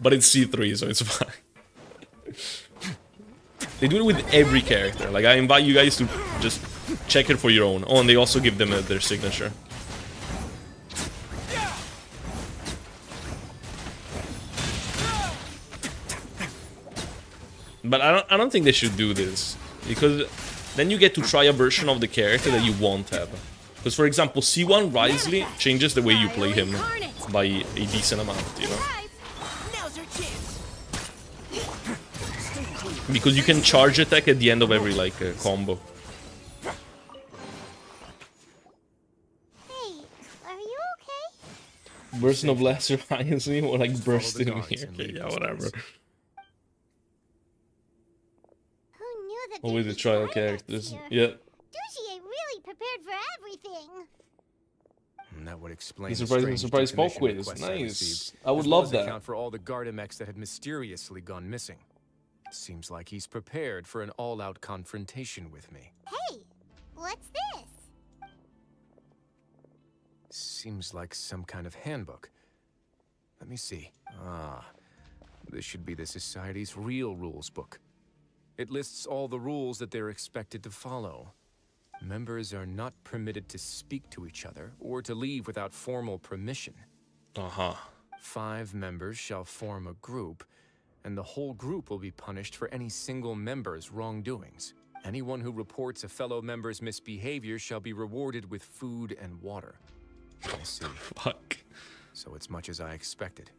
Speaker 1: but it's C3, so it's fine. They do it with every character. Like I invite you guys to just check it for your own. Oh, and they also give them their signature. But I don't think they should do this, because then you get to try a version of the character that you won't have. Because for example, C1 Wriothesley changes the way you play him by a decent amount, you know? Because you can charge attack at the end of every like combo.
Speaker 4: Hey, are you okay?
Speaker 1: Burst of Lesser Wriothesley or like burst in here. Okay, yeah, whatever.
Speaker 4: Who knew that
Speaker 1: Always the trial
Speaker 4: guards
Speaker 1: characters.
Speaker 4: here?
Speaker 1: Yeah.
Speaker 4: Dugier really prepared for everything.
Speaker 3: that would explain
Speaker 1: The
Speaker 3: the
Speaker 1: surprise
Speaker 3: strange
Speaker 1: pop
Speaker 3: decommission
Speaker 1: quiz.
Speaker 3: requests I
Speaker 1: Nice.
Speaker 3: received,
Speaker 1: I would
Speaker 3: as well
Speaker 1: love
Speaker 3: as
Speaker 1: that.
Speaker 3: account for all the Gardamex that had mysteriously gone missing. Seems like he's prepared for an all-out confrontation with me.
Speaker 4: Hey, what's this?
Speaker 3: Seems like some kind of handbook. Let me see. Ah, this should be the Society's real rules book. It lists all the rules that they're expected to follow. Members are not permitted to speak to each other or to leave without formal permission. 5 members shall form a group, and the whole group will be punished for any single member's wrongdoings. Anyone who reports a fellow member's misbehavior shall be rewarded with food and water. I see.
Speaker 1: Fuck.
Speaker 3: So it's much as I expected.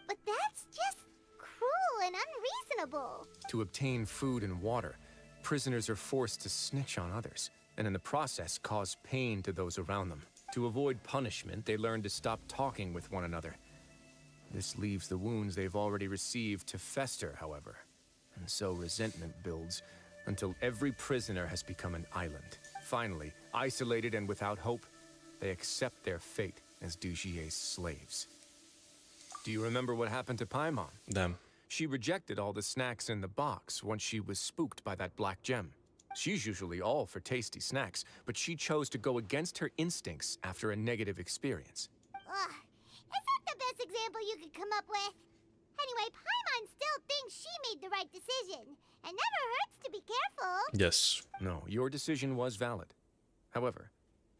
Speaker 4: But that's just cruel and unreasonable.
Speaker 3: To obtain food and water, prisoners are forced to snitch on others, and in the process cause pain to those around them. To avoid punishment, they learn to stop talking with one another. This leaves the wounds they've already received to fester, however. And so resentment builds until every prisoner has become an island. Finally, isolated and without hope, they accept their fate as Dugier's slaves. Do you remember what happened to Paimon?
Speaker 1: Damn.
Speaker 3: She rejected all the snacks in the box once she was spooked by that black gem. She's usually all for tasty snacks, but she chose to go against her instincts after a negative experience.
Speaker 4: Ugh, is that the best example you could come up with? Anyway, Paimon still thinks she made the right decision. It never hurts to be careful.
Speaker 1: Yes.
Speaker 3: No, your decision was valid. However,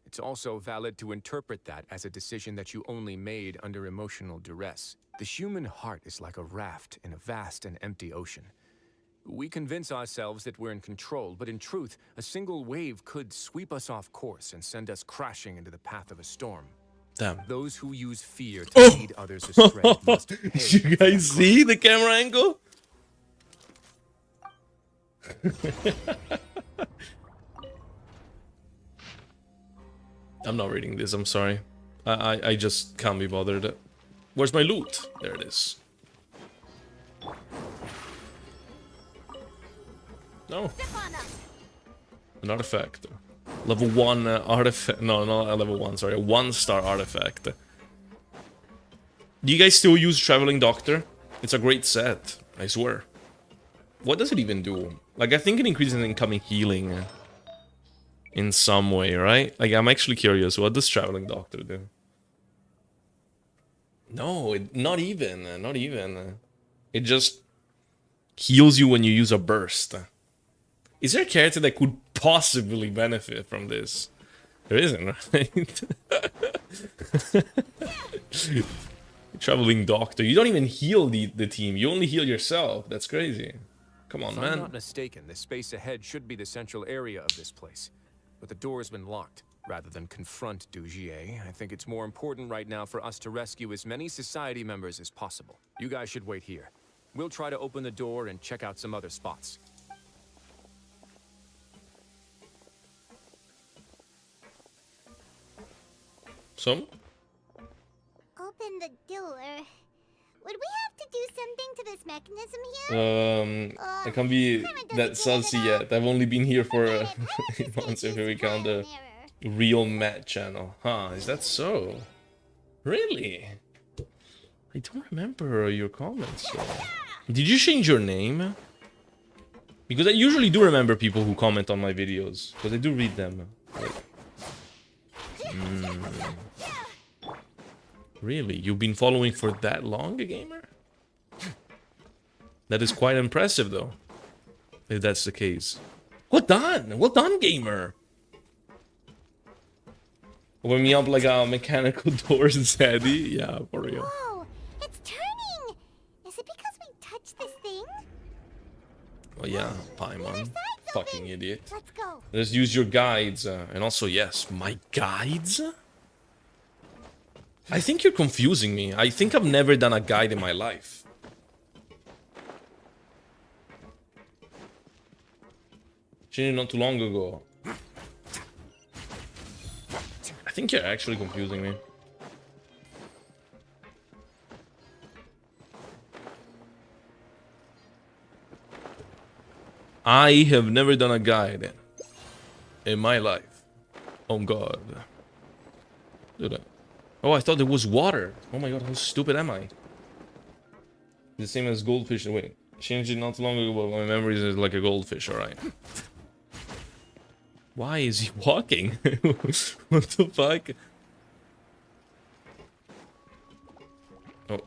Speaker 3: it's also valid to interpret that as a decision that you only made under emotional duress. The human heart is like a raft in a vast and empty ocean. We convince ourselves that we're in control, but in truth, a single wave could sweep us off course and send us crashing into the path of a storm.
Speaker 1: Damn.
Speaker 3: Those who use fear to lead others astray must pay.
Speaker 1: Did you guys see the camera angle? I'm not reading this, I'm sorry. I just can't be bothered. Where's my loot? There it is. No. An artifact. Level 1 artifact. No, not a level 1, sorry. A 1-star artifact. Do you guys still use Traveling Doctor? It's a great set, I swear. What does it even do? Like, I think it increases incoming healing in some way, right? Like, I'm actually curious. What does Traveling Doctor do? No, not even. Not even. It just heals you when you use a burst. Is there a character that could possibly benefit from this? There isn't, right? Traveling Doctor. You don't even heal the team. You only heal yourself. That's crazy. Come on,
Speaker 3: If
Speaker 1: man.
Speaker 3: I'm not mistaken, the space ahead should be the central area of this place. But the door has been locked. Rather than confront Dugier, I think it's more important right now for us to rescue as many Society members as possible. You guys should wait here. We'll try to open the door and check out some other spots.
Speaker 1: So?
Speaker 4: Open the door. Would we have to do something to this mechanism here?
Speaker 1: I can't be that sussy yet. I've only been here for 8 months if we count the real Matt channel. Huh, is that so? Really? I don't remember your comments. Did you change your name? Because I usually do remember people who comment on my videos. Because I do read them. Like, Really? You've been following for that long, a gamer? That is quite impressive, though. If that's the case. Well done! Well done, gamer! Open me up like a mechanical door, Zaddy. Yeah, for real.
Speaker 4: Whoa, it's turning! Is it because we touched this thing?
Speaker 1: Oh yeah, Paimon. Fucking idiot.
Speaker 4: Let's go.
Speaker 1: Let's use your guides. And also, yes, my guides? I think you're confusing me. I think I've never done a guide in my life. Changed not too long ago. I think you're actually confusing me. I have never done a guide in my life. Oh God. Dude, Oh, I thought there was water. Oh my god, how stupid am I? The same as goldfish. Wait, changed it not too long ago, but my memories is like a goldfish, alright. Why is he walking? What the fuck? Oh.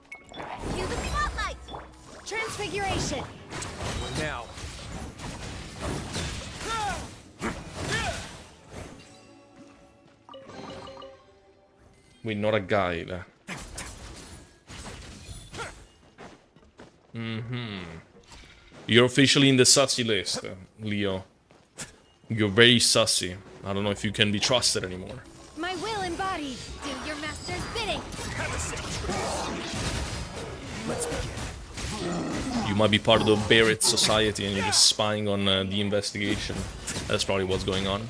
Speaker 4: Cue the spotlight! Transfiguration!
Speaker 3: Now.
Speaker 1: Wait, not a guide. You're officially in the sussy list, Leo. You're very sussy. I don't know if you can be trusted anymore.
Speaker 5: My will embodied. Do your master's bidding.
Speaker 3: Let's begin.
Speaker 1: You might be part of the Barrett Society and you're just spying on the investigation. That's probably what's going on.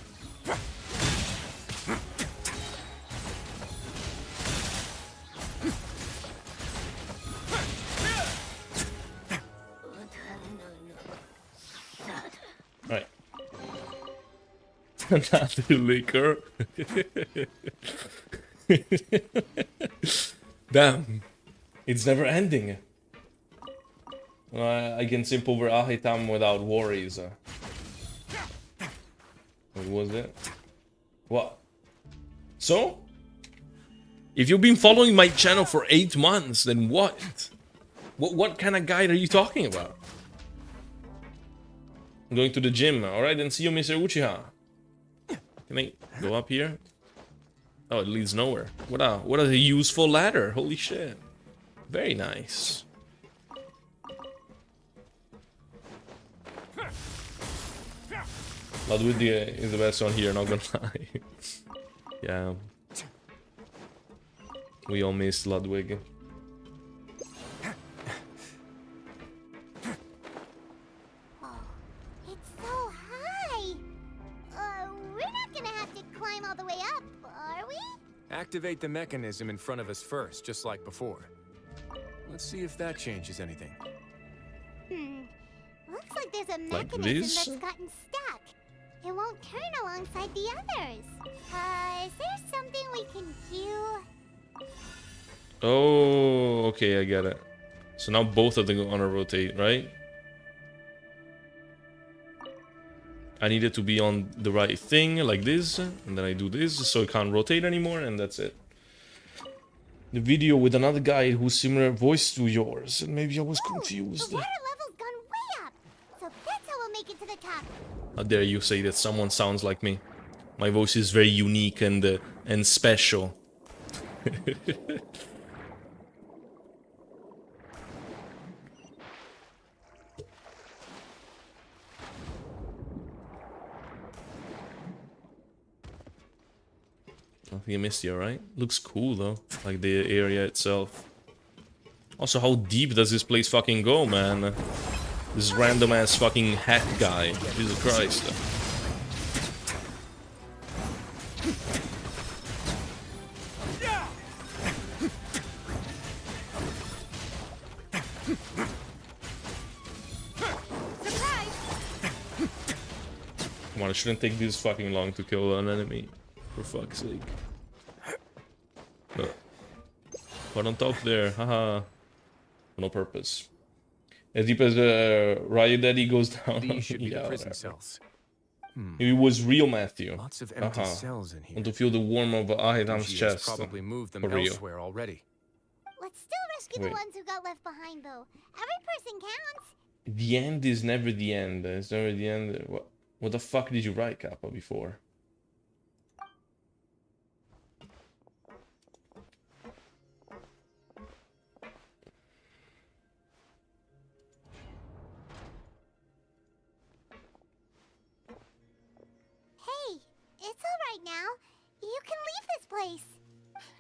Speaker 1: Right. Another liquor. Damn. It's never ending. I can simp over Ahitam without worries. What was it? What? So? If you've been following my channel for 8 months, then what? What kind of guide are you talking about? I'm going to the gym. Alright, then see you, Mr. Uchiha. Can I go up here? Oh, it leads nowhere. What a useful ladder. Holy shit. Very nice. Ludwig is the best one here, not gonna lie. Yeah. We all missed Ludwig.
Speaker 4: It's so high! We're not gonna have to climb all the way up, are we?
Speaker 3: Activate the mechanism in front of us first, just like before. Let's see if that changes anything.
Speaker 4: Looks like there's a
Speaker 1: Like
Speaker 4: mechanism
Speaker 1: this?
Speaker 4: that's gotten stuck. It won't turn alongside the others. Is there something we can do?
Speaker 1: Oh, okay, I get it. So now both of them are gonna rotate, right? I needed to be on the right thing, like this, and then I do this, so it can't rotate anymore, and that's it. The video with another guy who's similar voice to yours, and maybe I was confused.
Speaker 4: The water level's gone way up, so that's how we'll make it to the top.
Speaker 1: How dare you say that someone sounds like me? My voice is very unique and special. I think I missed you, right? Looks cool though, like the area itself. Also, how deep does this place fucking go, man? This random ass fucking hat guy. Jesus Christ. Come on, it shouldn't take this fucking long to kill an enemy. For fuck's sake. But on top there, haha. No purpose. As deep as Wriothesley goes down.
Speaker 3: These should be
Speaker 1: Yeah,
Speaker 3: the prison
Speaker 1: whatever.
Speaker 3: cells.
Speaker 1: It was real, Matthew.
Speaker 3: Lots of empty cells in here.
Speaker 1: Want to feel the warmth of Ahitam's
Speaker 3: She has
Speaker 1: chest.
Speaker 3: probably moved them
Speaker 1: For real.
Speaker 3: elsewhere already.
Speaker 4: Let's still rescue
Speaker 1: Wait.
Speaker 4: the ones who got left behind, though. Every person counts.
Speaker 1: The end is never the end. It's never the end. What the fuck did you write, Kappa, before?
Speaker 4: Hey, it's all right now. You can leave this place.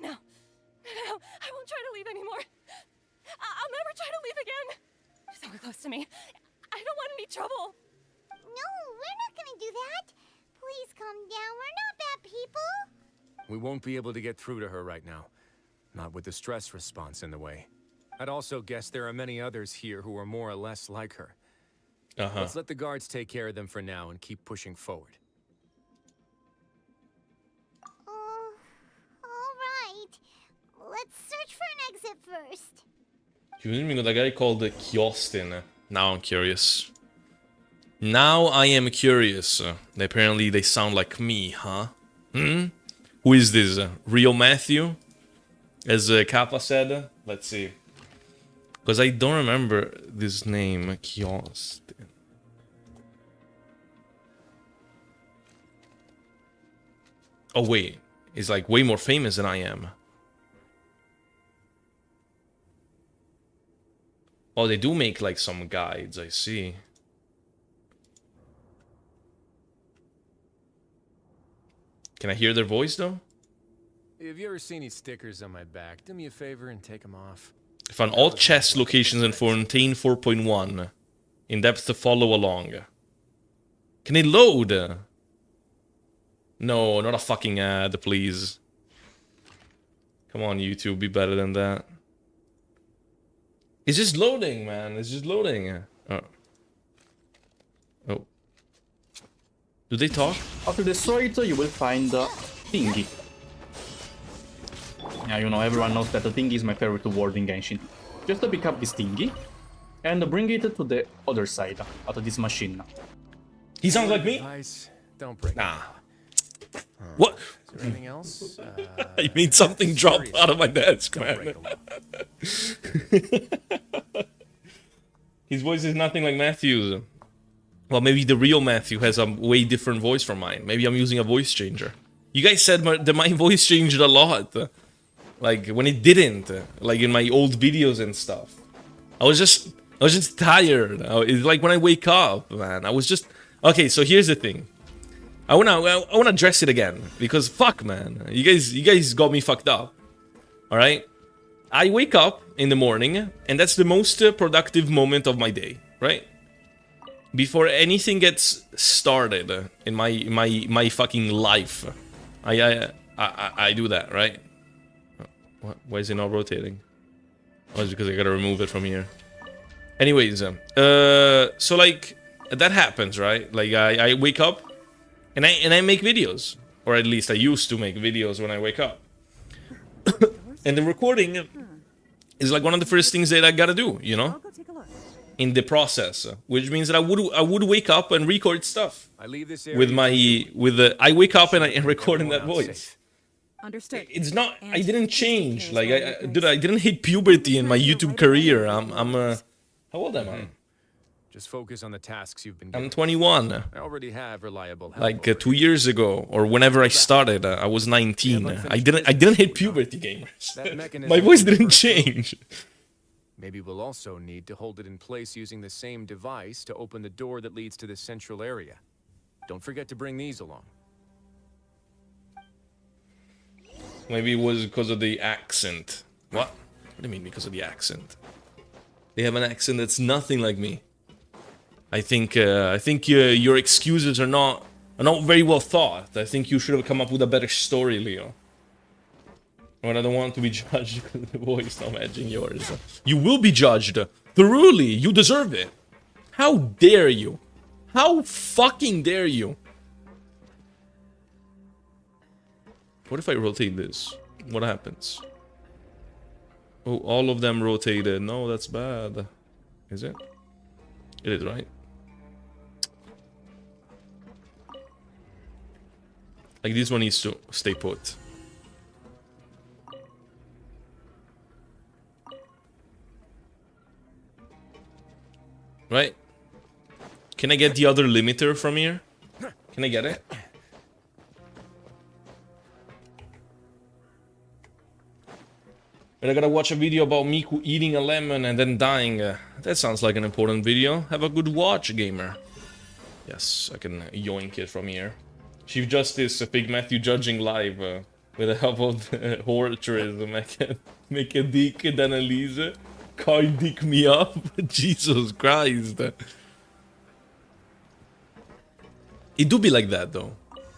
Speaker 5: No. No, I won't try to leave anymore. I'll never try to leave again. So close to me. I don't want any trouble.
Speaker 4: No, we're not gonna do that. Please calm down. We're not bad people.
Speaker 3: We won't be able to get through to her right now. Not with the stress response in the way. I'd also guess there are many others here who are more or less like her. Let's let the guards take care of them for now and keep pushing forward.
Speaker 4: All right. at first.
Speaker 1: You mean with a guy called Kjostin? Now I'm curious. Now I am curious. Apparently they sound like me, huh? Hmm? Who is this? Real Matthew? As Kappa said? Let's see. Because I don't remember this name, Kjostin. Oh wait, he's like way more famous than I am. Oh, they do make like some guides, I see. Can I hear their voice though?
Speaker 3: Have you ever seen these stickers on my back? Do me a favor and take them off.
Speaker 1: I found all chess locations in Fontaine 4.1. In depth to follow along. Can it load? No, not a fucking ad, please. Come on, YouTube, be better than that. It's just loading, man. It's just loading. Oh. Oh. Do they talk?
Speaker 13: After destroy it, you will find the thingy. Yeah, you know, everyone knows that the thingy is my favorite word in Genshin. Just pick up this thingy and bring it to the other side of this machine.
Speaker 1: He sounds like me?
Speaker 3: Don't break
Speaker 1: Nah. What?
Speaker 3: Is there anything else?
Speaker 1: I made something drop out of my desk, man. His voice is nothing like Matthew's. Well, maybe the real Matthew has a way different voice from mine. Maybe I'm using a voice changer. You guys said that my voice changed a lot. Like, when it didn't. Like, in my old videos and stuff. I was just tired. It's like when I wake up, man. I was just... Okay, so here's the thing. I wanna address it again. Because, fuck, man. You guys got me fucked up. Alright? I wake up in the morning, and that's the most productive moment of my day, right? Before anything gets started in my fucking life, I do that, right? What? Why is it not rotating? Oh, it's because I gotta remove it from here. Anyways, so like that happens, right? Like I wake up, and I make videos, or at least I used to make videos when I wake up. And the recording is like one of the first things that I gotta do, you know, in the process, which means that I would wake up and record stuff with I wake up and I record in that voice.
Speaker 14: Understood.
Speaker 1: It's not. I didn't change. Like I didn't hit puberty in my YouTube career. I'm how old am I?
Speaker 3: Just focus on the tasks you've been given.
Speaker 1: I'm 21.
Speaker 3: I already have reliable help.
Speaker 1: Like 2 years ago, or whenever I started, I was 19. I didn't hit puberty, gamers. My voice didn't change.
Speaker 3: Maybe we'll also need to hold it in place using the same device to open the door that leads to the central area. Don't forget to bring these along.
Speaker 1: Maybe it was because of the accent. What? What do you mean because of the accent? They have an accent that's nothing like me. I think your excuses are not very well thought. I think you should have come up with a better story, Leo. But I don't want to be judged because the voice not matching yours. You will be judged thoroughly. You deserve it. How dare you? How fucking dare you? What if I rotate this? What happens? Oh, all of them rotated. No, that's bad. Is it? It is, right? Like this one needs to stay put. Right? Can I get the other limiter from here? Can I get it? But I gotta watch a video about Miku eating a lemon and then dying. That sounds like an important video. Have a good watch, gamer. Yes, I can yoink it from here. Chief Justice, Fake Matthew judging live with the help of Horturism. Make a dick d'analyse. Car dick me up. Jesus Christ. It do be like that though.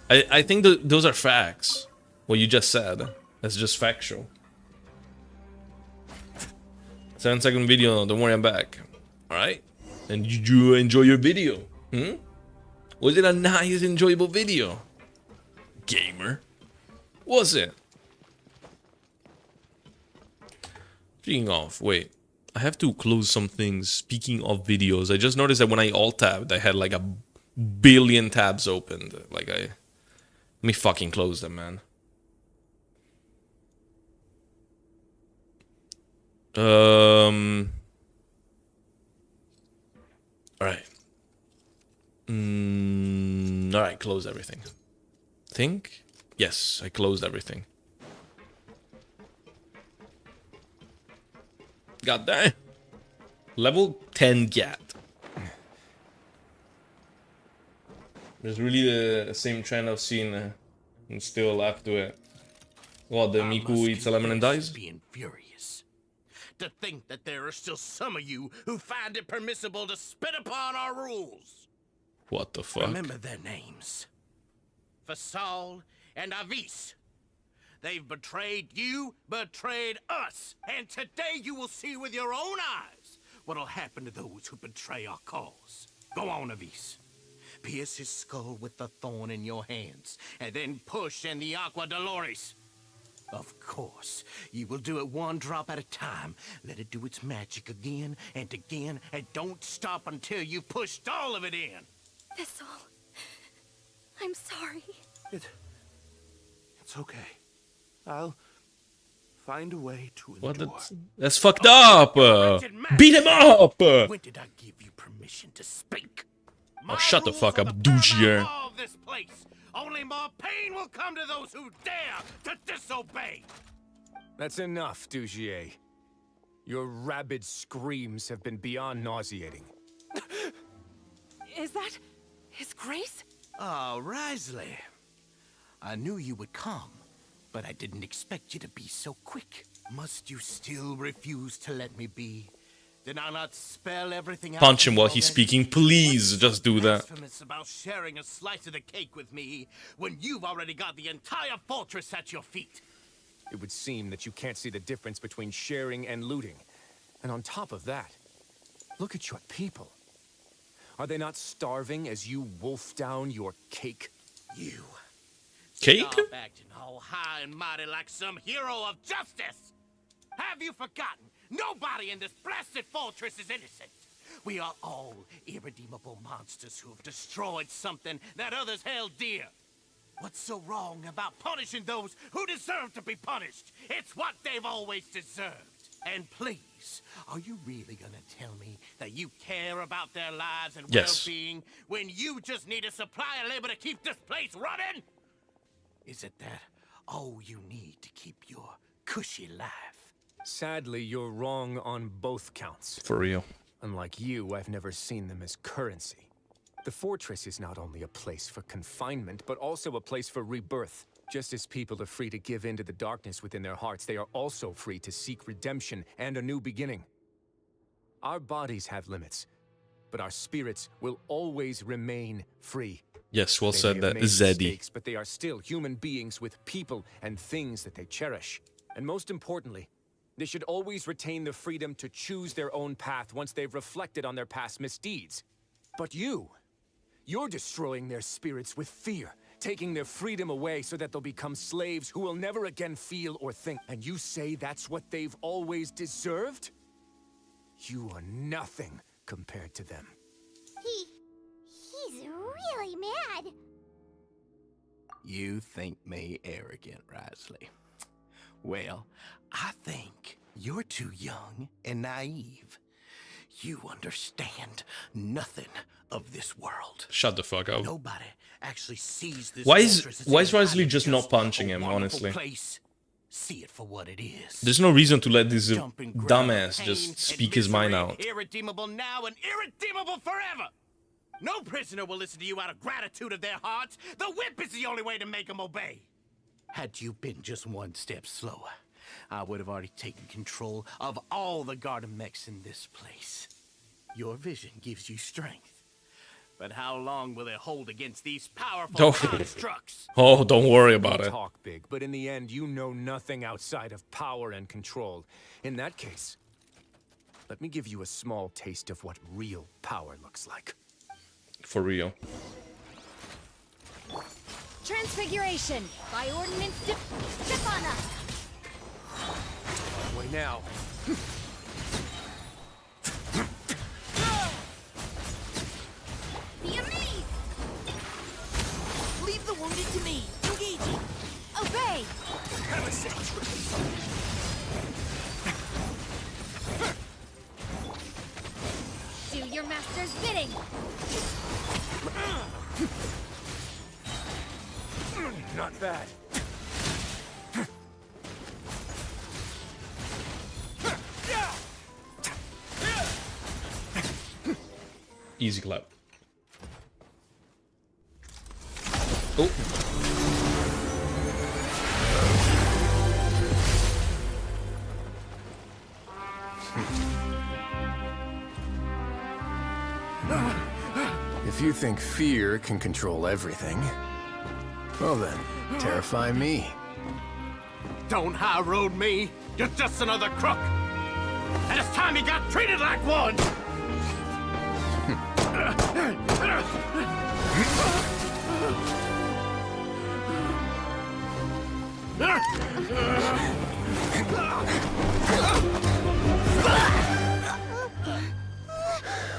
Speaker 1: I think those are facts. What you just said. That's just factual. 7-second video, don't worry, I'm back. Alright? And did you enjoy your video? Hmm? Was it a nice, enjoyable video? Gamer? Was it? Speaking of, wait. I have to close some things. Speaking of videos, I just noticed that when I alt-tabbed, I had like a billion tabs opened. Like let me fucking close them, man. Alright. Alright, close everything. Think? Yes, I closed everything. God damn. Level 10 cat. There's really the same trend I've seen and still laugh to it. What, the Miku eats a lemon and dies?
Speaker 6: Being furious. To think that there are still some of you who find it permissible to spit upon our rules.
Speaker 1: What the fuck?
Speaker 6: Remember their names. Fasal and Avis. They've betrayed you, betrayed us, and today you will see with your own eyes what'll happen to those who betray our cause. Go on, Avis. Pierce his skull with the thorn in your hands, and then push in the Aqua Dolores. Of course, you will do it one drop at a time. Let it do its magic again, and don't stop until you've pushed all of it in.
Speaker 5: That's all. I'm sorry.
Speaker 6: It's okay. I'll find a way to endure.
Speaker 1: What? That's fucked up! Beat him up!
Speaker 6: When did I give you permission to speak?
Speaker 1: Oh, shut the fuck up, douchier.
Speaker 6: This place. Only more pain will come to those who dare to disobey.
Speaker 3: That's enough, Dugier. Your rabid screams have been beyond nauseating.
Speaker 9: Is that His Grace?
Speaker 6: Oh, Wriothesley. I knew you would come, but I didn't expect you to be so quick. Must you still refuse to let me be? Did I not spell everything out?
Speaker 1: Punch him while he's speaking, please. Just do that.
Speaker 6: Blasphemous about sharing a slice of the cake with me when you've already got the entire fortress at your feet.
Speaker 3: It would seem that you can't see the difference between sharing and looting. And on top of that, look at your people. Are they not starving as you wolf down your cake?
Speaker 6: You.
Speaker 1: Cake?
Speaker 6: Stop acting all high and mighty like some hero of justice. Have you forgotten? Nobody in this blasted fortress is innocent. We are all irredeemable monsters who have destroyed something that others held dear. What's so wrong about punishing those who deserve to be punished? It's what they've always deserved. And please, are you really gonna tell me that you care about their lives and well-being when you just need a supply of labor to keep this place running? Is it that all you need to keep your cushy life?
Speaker 3: Sadly, you're wrong on both counts.
Speaker 1: For real.
Speaker 3: Unlike you, I've never seen them as currency. The fortress is not only a place for confinement, but also a place for rebirth. Just as people are free to give in to the darkness within their hearts, they are also free to seek redemption and a new beginning. Our bodies have limits, but our spirits will always remain free.
Speaker 1: Yes, well said, that
Speaker 3: Zeddy. But they are still human beings with people and things that they cherish. And most importantly, they should always retain the freedom to choose their own path once they've reflected on their past misdeeds. But you're destroying their spirits with fear, taking their freedom away so that they'll become slaves who will never again feel or think. And you say that's what they've always deserved? You are nothing compared to them.
Speaker 4: He's really mad.
Speaker 6: You think me arrogant, Wriothesley. Well, I think you're too young and naive. You understand nothing of this world.
Speaker 1: Shut the fuck up.
Speaker 6: Nobody actually sees this.
Speaker 1: Why is Wriothesley just not punching him, honestly?
Speaker 6: See it for what it is.
Speaker 1: There's no reason to let this dumbass just speak his mind out.
Speaker 6: Irredeemable now and irredeemable forever. No prisoner will listen to you out of gratitude of their hearts. The whip is the only way to make them obey. Had you been just one step slower, I would have already taken control of all the garden mechs in this place. Your vision gives you strength. But how long will it hold against these powerful constructs?
Speaker 1: Oh, don't worry about it.
Speaker 3: Talk big, but in the end, you know nothing outside of power and control. In that case, let me give you a small taste of what real power looks like.
Speaker 1: For real.
Speaker 5: Transfiguration! By ordinance, step on us!
Speaker 3: way now.
Speaker 14: Be amazed! Leave the wounded to me. Engaging. Obey! Do your master's bidding!
Speaker 3: Not bad.
Speaker 1: Easy clap. Oh.
Speaker 3: If you think fear can control everything, well then, terrify me.
Speaker 6: Don't high road me. You're just another crook. And it's time you got treated like one.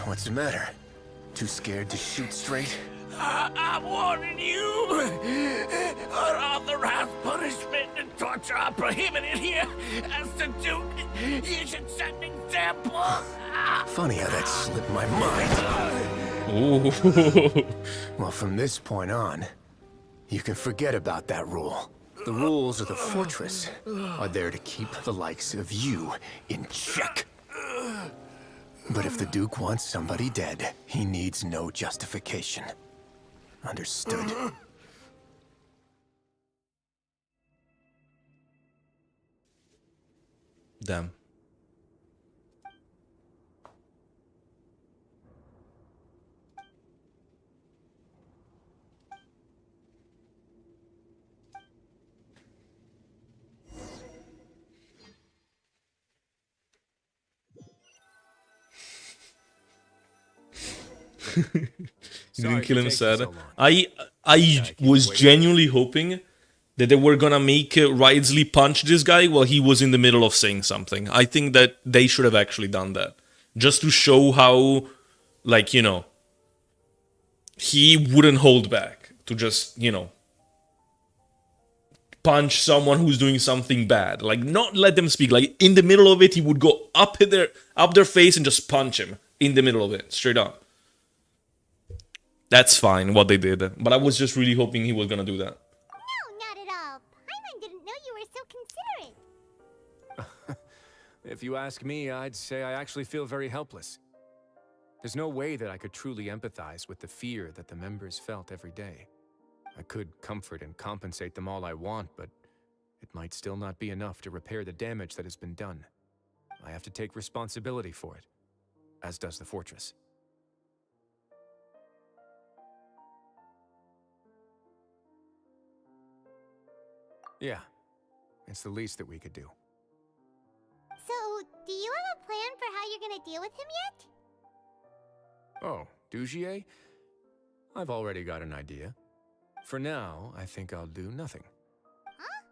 Speaker 3: What's the matter? Too scared to shoot straight?
Speaker 6: I'm warning you. Unauthorized punishment and torture are prohibited here. As the Duke, you should set an example.
Speaker 3: Funny how that slipped my mind.
Speaker 1: Ooh.
Speaker 3: Well, from this point on, you can forget about that rule. The rules of the fortress are there to keep the likes of you in check. But if the Duke wants somebody dead, he needs no justification. Understood?
Speaker 1: Damn. He didn't kill him, sad. I was genuinely hoping that they were gonna make Wriothesley punch this guy while he was in the middle of saying something. I think that they should have actually done that. Just to show how, like, you know, he wouldn't hold back to just, you know, punch someone who's doing something bad. Like, not let them speak. Like, in the middle of it, he would go up their face and just punch him in the middle of it, straight up. That's fine, what they did. But I was just really hoping he was gonna do that.
Speaker 4: No, not at all. Paimon didn't know you were so considerate.
Speaker 3: If you ask me, I'd say I actually feel very helpless. There's no way that I could truly empathize with the fear that the members felt every day. I could comfort and compensate them all I want, but it might still not be enough to repair the damage that has been done. I have to take responsibility for it, as does the fortress. Yeah, it's the least that we could do.
Speaker 4: So, do you have a plan for how you're gonna deal with him yet?
Speaker 3: Oh, Dugier? I've already got an idea. For now, I think I'll do nothing.
Speaker 4: Huh?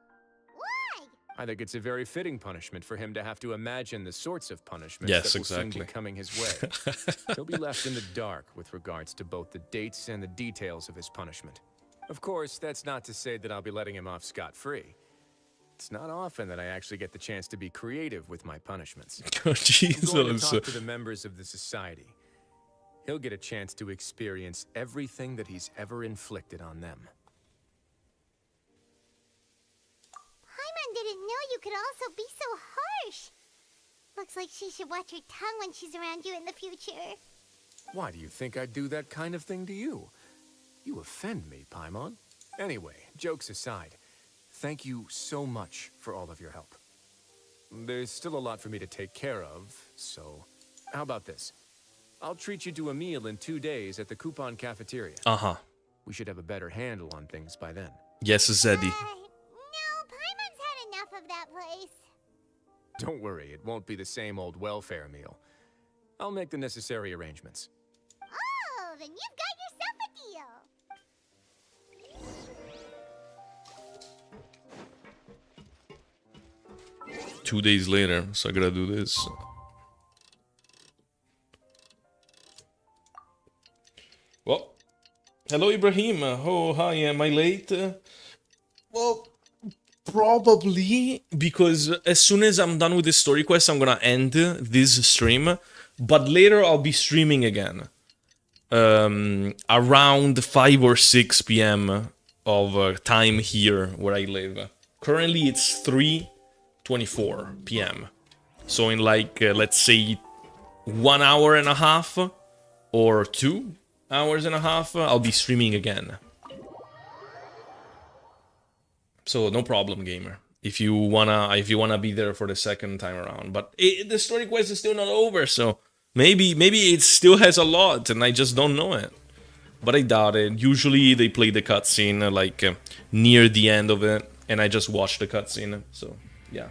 Speaker 4: Why?
Speaker 3: I think it's a very fitting punishment for him to have to imagine the sorts of punishments
Speaker 1: Yes,
Speaker 3: that will soon
Speaker 1: exactly.
Speaker 3: be coming his way. He'll be left in the dark with regards to both the dates and the details of his punishment. Of course, that's not to say that I'll be letting him off scot-free. It's not often that I actually get the chance to be creative with my punishments.
Speaker 1: Oh,
Speaker 3: I'm going to
Speaker 1: Jesus.
Speaker 3: talk to the members of the society. He'll get a chance to experience everything that he's ever inflicted on them.
Speaker 4: Paimon didn't know you could also be so harsh. Looks like she should watch her tongue when she's around you in the future.
Speaker 3: Why do you think I'd do that kind of thing to you? You offend me, Paimon. Anyway, jokes aside, thank you so much for all of your help. There's still a lot for me to take care of, so how about this? I'll treat you to a meal in 2 days at the Coupon Cafeteria.
Speaker 1: Uh-huh.
Speaker 3: We should have a better handle on things by then.
Speaker 1: Yes, Zeddy.
Speaker 4: No, Paimon's had enough of that place.
Speaker 3: Don't worry, it won't be the same old welfare meal. I'll make the necessary arrangements.
Speaker 4: Oh, then you've got yourself a deal.
Speaker 1: 2 days later, so I gotta do this. Well, hello Ibrahim. Oh, hi, am I late? Well, probably, because as soon as I'm done with the story quest, I'm gonna end this stream. But later I'll be streaming again. Around 5 or 6 p.m. of time here where I live. Currently it's 3:24 p.m. So in like, let's say 1 hour and a half or 2 hours and a half, I'll be streaming again. So no problem, gamer. If you wanna be there for the second time around, but the story quest is still not over, so maybe it still has a lot and I just don't know it. But I doubt it. Usually they play the cutscene like near the end of it, and I just watch the cutscene. So yeah,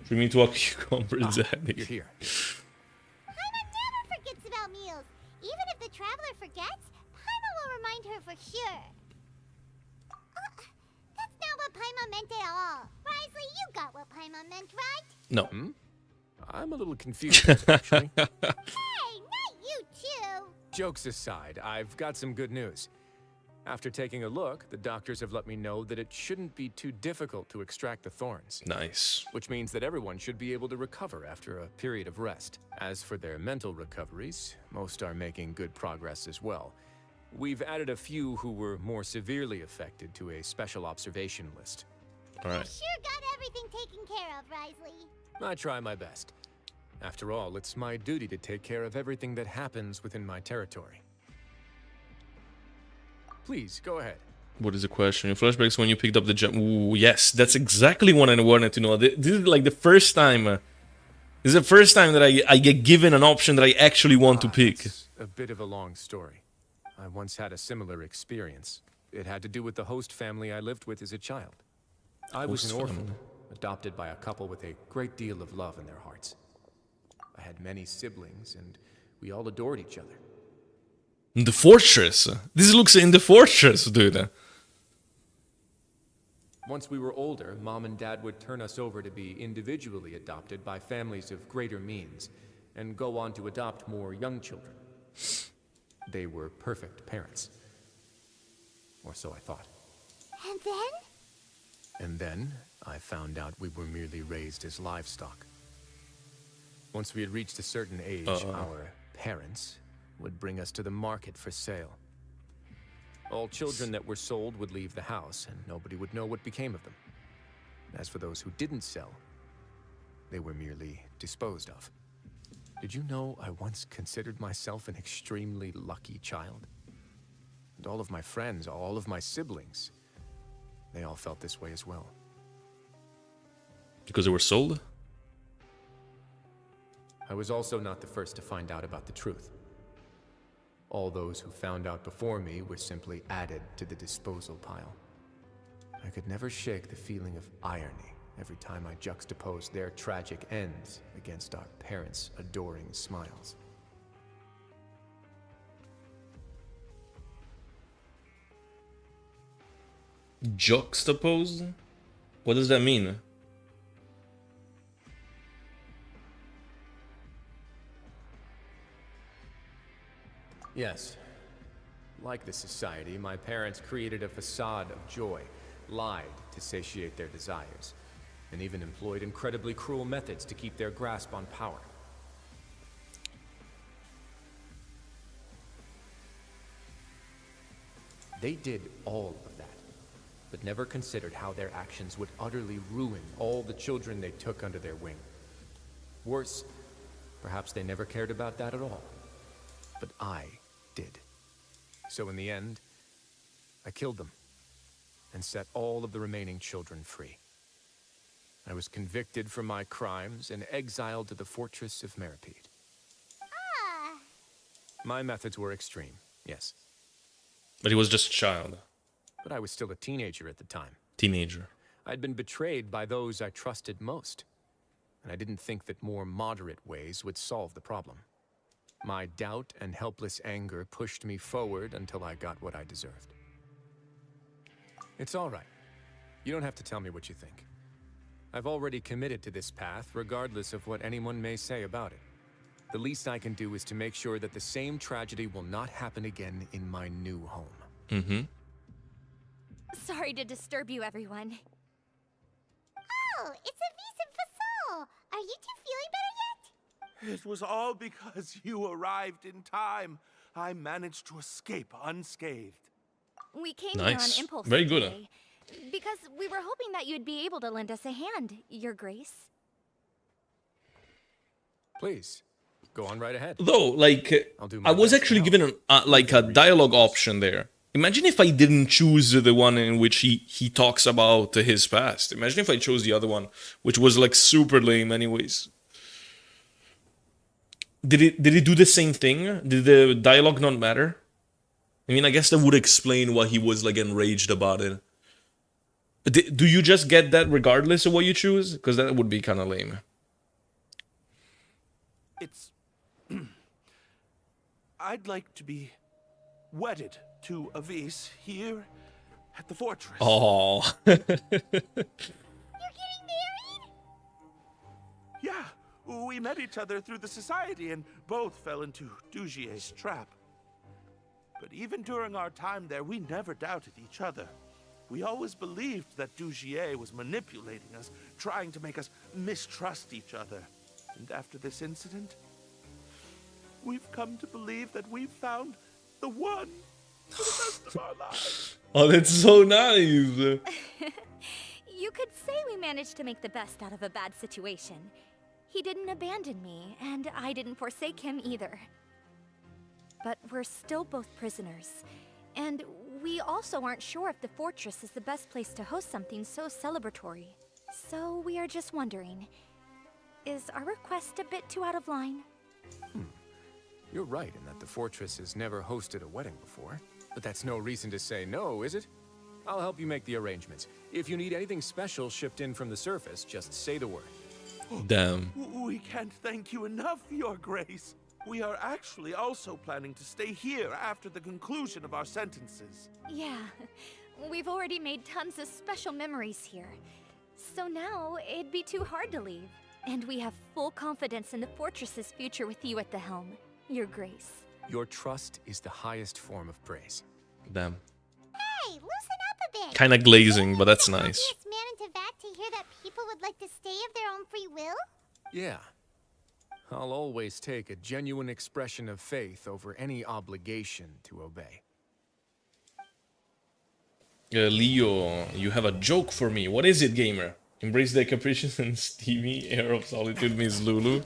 Speaker 1: bring me to a cucumber.
Speaker 3: You're here.
Speaker 4: Paimon never forgets about meals. Even if the traveler forgets, Paimon will remind her for sure. That's not what Paimon meant at all. Wriothesley, you got what Paimon meant, right?
Speaker 1: No.
Speaker 3: I'm a little confused, actually.
Speaker 4: Hey, not you too.
Speaker 3: Jokes aside, I've got some good news. After taking a look, the doctors have let me know that it shouldn't be too difficult to extract the thorns.
Speaker 1: Nice.
Speaker 3: Which means that everyone should be able to recover after a period of rest. As for their mental recoveries, most are making good progress as well. We've added a few who were more severely affected to a special observation list.
Speaker 1: All right.
Speaker 4: You sure got everything taken care of, Wriothesley.
Speaker 3: I try my best. After all, it's my duty to take care of everything that happens within my territory. Please, go ahead.
Speaker 1: What is the question? Your flashbacks when you picked up the gem. Ooh, yes, that's exactly what I wanted to know. This is like the first time. This is the first time that I get given an option that I actually want to pick.
Speaker 3: It's a bit of a long story. I once had a similar experience. It had to do with the host family I lived with as a child. I was an orphan, adopted by a couple with a great deal of love in their hearts. I had many siblings, and we all adored each other.
Speaker 1: In the fortress. This looks in the fortress, dude.
Speaker 3: Once we were older, Mom and Dad would turn us over to be individually adopted by families of greater means, and go on to adopt more young children. They were perfect parents. Or so I thought.
Speaker 4: And then?
Speaker 3: And then, I found out we were merely raised as livestock. Once we had reached a certain age, our parents would bring us to the market for sale. All children that were sold would leave the house, and nobody would know what became of them. As for those who didn't sell, they were merely disposed of. Did you know I once considered myself an extremely lucky child? And all of my friends, all of my siblings, they all felt this way as well.
Speaker 1: Because they were sold?
Speaker 3: I was also not the first to find out about the truth. All those who found out before me were simply added to the disposal pile. I could never shake the feeling of irony every time I juxtaposed their tragic ends against our parents' adoring smiles.
Speaker 1: Juxtaposed? What does that mean?
Speaker 3: Yes. Like the society, my parents created a facade of joy, lied to satiate their desires, and even employed incredibly cruel methods to keep their grasp on power. They did all of that, but never considered how their actions would utterly ruin all the children they took under their wing. Worse, perhaps they never cared about that at all. But I did. So in the end, I killed them and set all of the remaining children free. I was convicted for my crimes and exiled to the fortress of Meripede.
Speaker 4: Ah.
Speaker 3: My methods were extreme, yes.
Speaker 1: But he was just a child.
Speaker 3: But I was still a teenager at the time.
Speaker 1: Teenager.
Speaker 3: I'd been betrayed by those I trusted most, and I didn't think that more moderate ways would solve the problem. My doubt and helpless anger pushed me forward until I got what I deserved. It's all right. You don't have to tell me what you think. I've already committed to this path, regardless of what anyone may say about it. The least I can do is to make sure that the same tragedy will not happen again in my new home.
Speaker 1: Mm-hmm.
Speaker 5: Sorry to disturb you, everyone.
Speaker 4: Oh, it's Avis and Fasol. Are you two feeling better yet?
Speaker 6: It was all because you arrived in time. I managed to escape unscathed.
Speaker 5: We came here on
Speaker 1: Nice.
Speaker 5: impulse
Speaker 1: Very good.
Speaker 5: today, because we were hoping that you'd be able to lend us a hand, Your Grace.
Speaker 3: Please, go on right ahead.
Speaker 1: Though, like,
Speaker 3: I'll do my
Speaker 1: I was
Speaker 3: best
Speaker 1: actually
Speaker 3: to
Speaker 1: given like a dialogue option there. Imagine if I didn't choose the one in which he talks about his past. Imagine if I chose the other one, which was like super lame anyways. Did it do the same thing? Did the dialogue not matter? I mean, I guess that would explain why he was like enraged about it. Do you just get that regardless of what you choose? Because that would be kind of lame.
Speaker 6: It's... I'd like to be wedded to Avis here at the fortress.
Speaker 1: Oh.
Speaker 4: You're getting married?
Speaker 6: Yeah, we met each other through the society and both fell into Dugier's trap. But even during our time there, we never doubted each other. We always believed that Dugier was manipulating us, trying to make us mistrust each other. And after this incident, we've come to believe that we've found the one for the rest of our lives.
Speaker 1: Oh, that's so nice.
Speaker 5: You could say we managed to make the best out of a bad situation. He didn't abandon me, and I didn't forsake him either. But we're still both prisoners, and we also aren't sure if the fortress is the best place to host something so celebratory. So we are just wondering, is our request a bit too out of line?
Speaker 3: You're right in that the fortress has never hosted a wedding before. But that's no reason to say no, is it? I'll help you make the arrangements. If you need anything special shipped in from the surface, just say the word.
Speaker 1: Damn.
Speaker 6: We can't thank you enough, Your Grace. We are actually also planning to stay here after the conclusion of our sentences.
Speaker 5: Yeah, we've already made tons of special memories here. So now, it'd be too hard to leave. And we have full confidence in the fortress's future with you at the helm, Your Grace.
Speaker 3: Your trust is the highest form of praise.
Speaker 1: Damn.
Speaker 4: Hey, loosen up a bit.
Speaker 1: Kind of glazing, but that's nice.
Speaker 4: Obvious man in Teyvat to hear that people would like to stay of their own free will?
Speaker 3: Yeah. I'll always take a genuine expression of faith over any obligation to obey.
Speaker 1: Leo, you have a joke for me. What is it, gamer? Embrace the capricious and steamy air of solitude, Miss Lulu.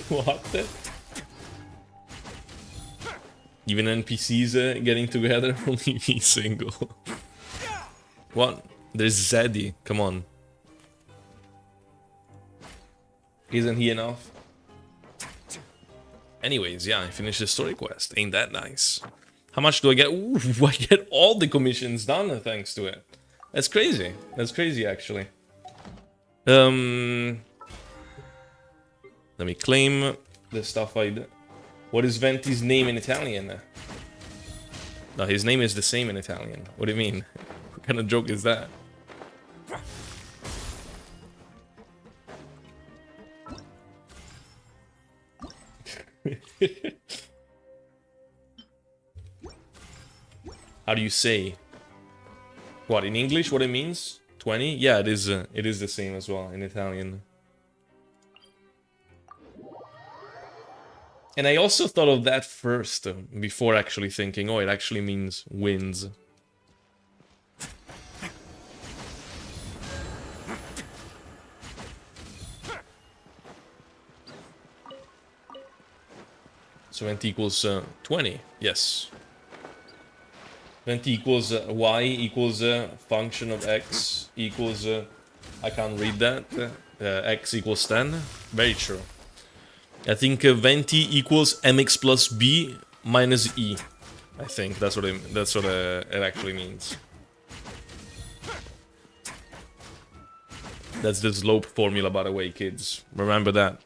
Speaker 1: What? Even NPCs getting together, only me single. What? There's Zeddy. Come on. Isn't he enough? Anyways, yeah, I finished the story quest. Ain't that nice? How much do I get? Ooh, I get all the commissions done thanks to it. That's crazy. That's crazy, actually. Let me claim the stuff I did. What is Venti's name in Italian? No, his name is the same in Italian. What do you mean? What kind of joke is that? How do you say? What, in English, what it means? 20? Yeah, it is the same as well in Italian. And I also thought of that first, before actually thinking, oh, it actually means wins. So 20 equals 20, yes. 20 equals y equals function of x equals, I can't read that, x equals 10. Very true. I think 20 equals mx plus b minus e. I think that's what it actually means. That's the slope formula, by the way, kids. Remember that.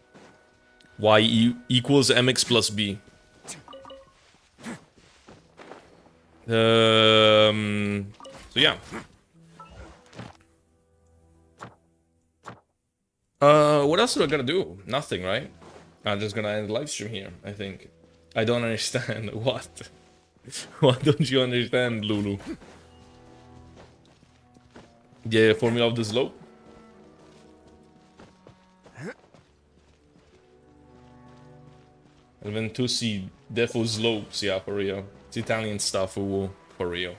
Speaker 1: Y equals mx plus b. So yeah. else do I gotta do? Nothing, right? I'm just gonna end the live stream here, I think. I don't understand. What? What don't you understand, Lulu? Yeah, formula of the slope? Ventusi defo slopes, yeah, for real. It's Italian stuff, for real.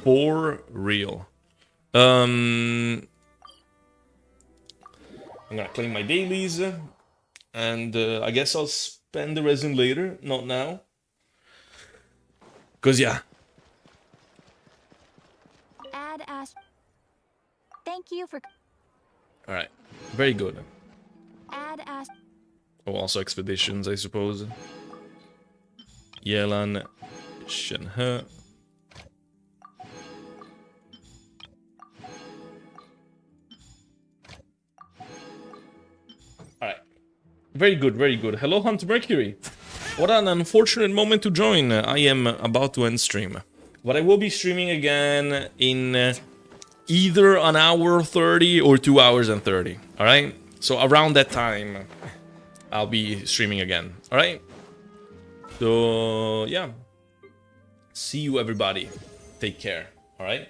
Speaker 1: For real. I'm gonna claim my dailies, and I guess I'll spend the resin later, not now. Cause yeah.
Speaker 10: Add Ash. Thank you for.
Speaker 1: Alright, very good.
Speaker 10: Add Ash.
Speaker 1: Oh, also expeditions, I suppose. Yelan, Shenhe. Alright. Very good, very good. Hello, Hunt Mercury. What an unfortunate moment to join. I am about to end stream. But I will be streaming again in either an hour 30 or 2 hours and 30. Alright? So around that time, I'll be streaming again. Alright? So, yeah. See you, everybody. Take care. Alright?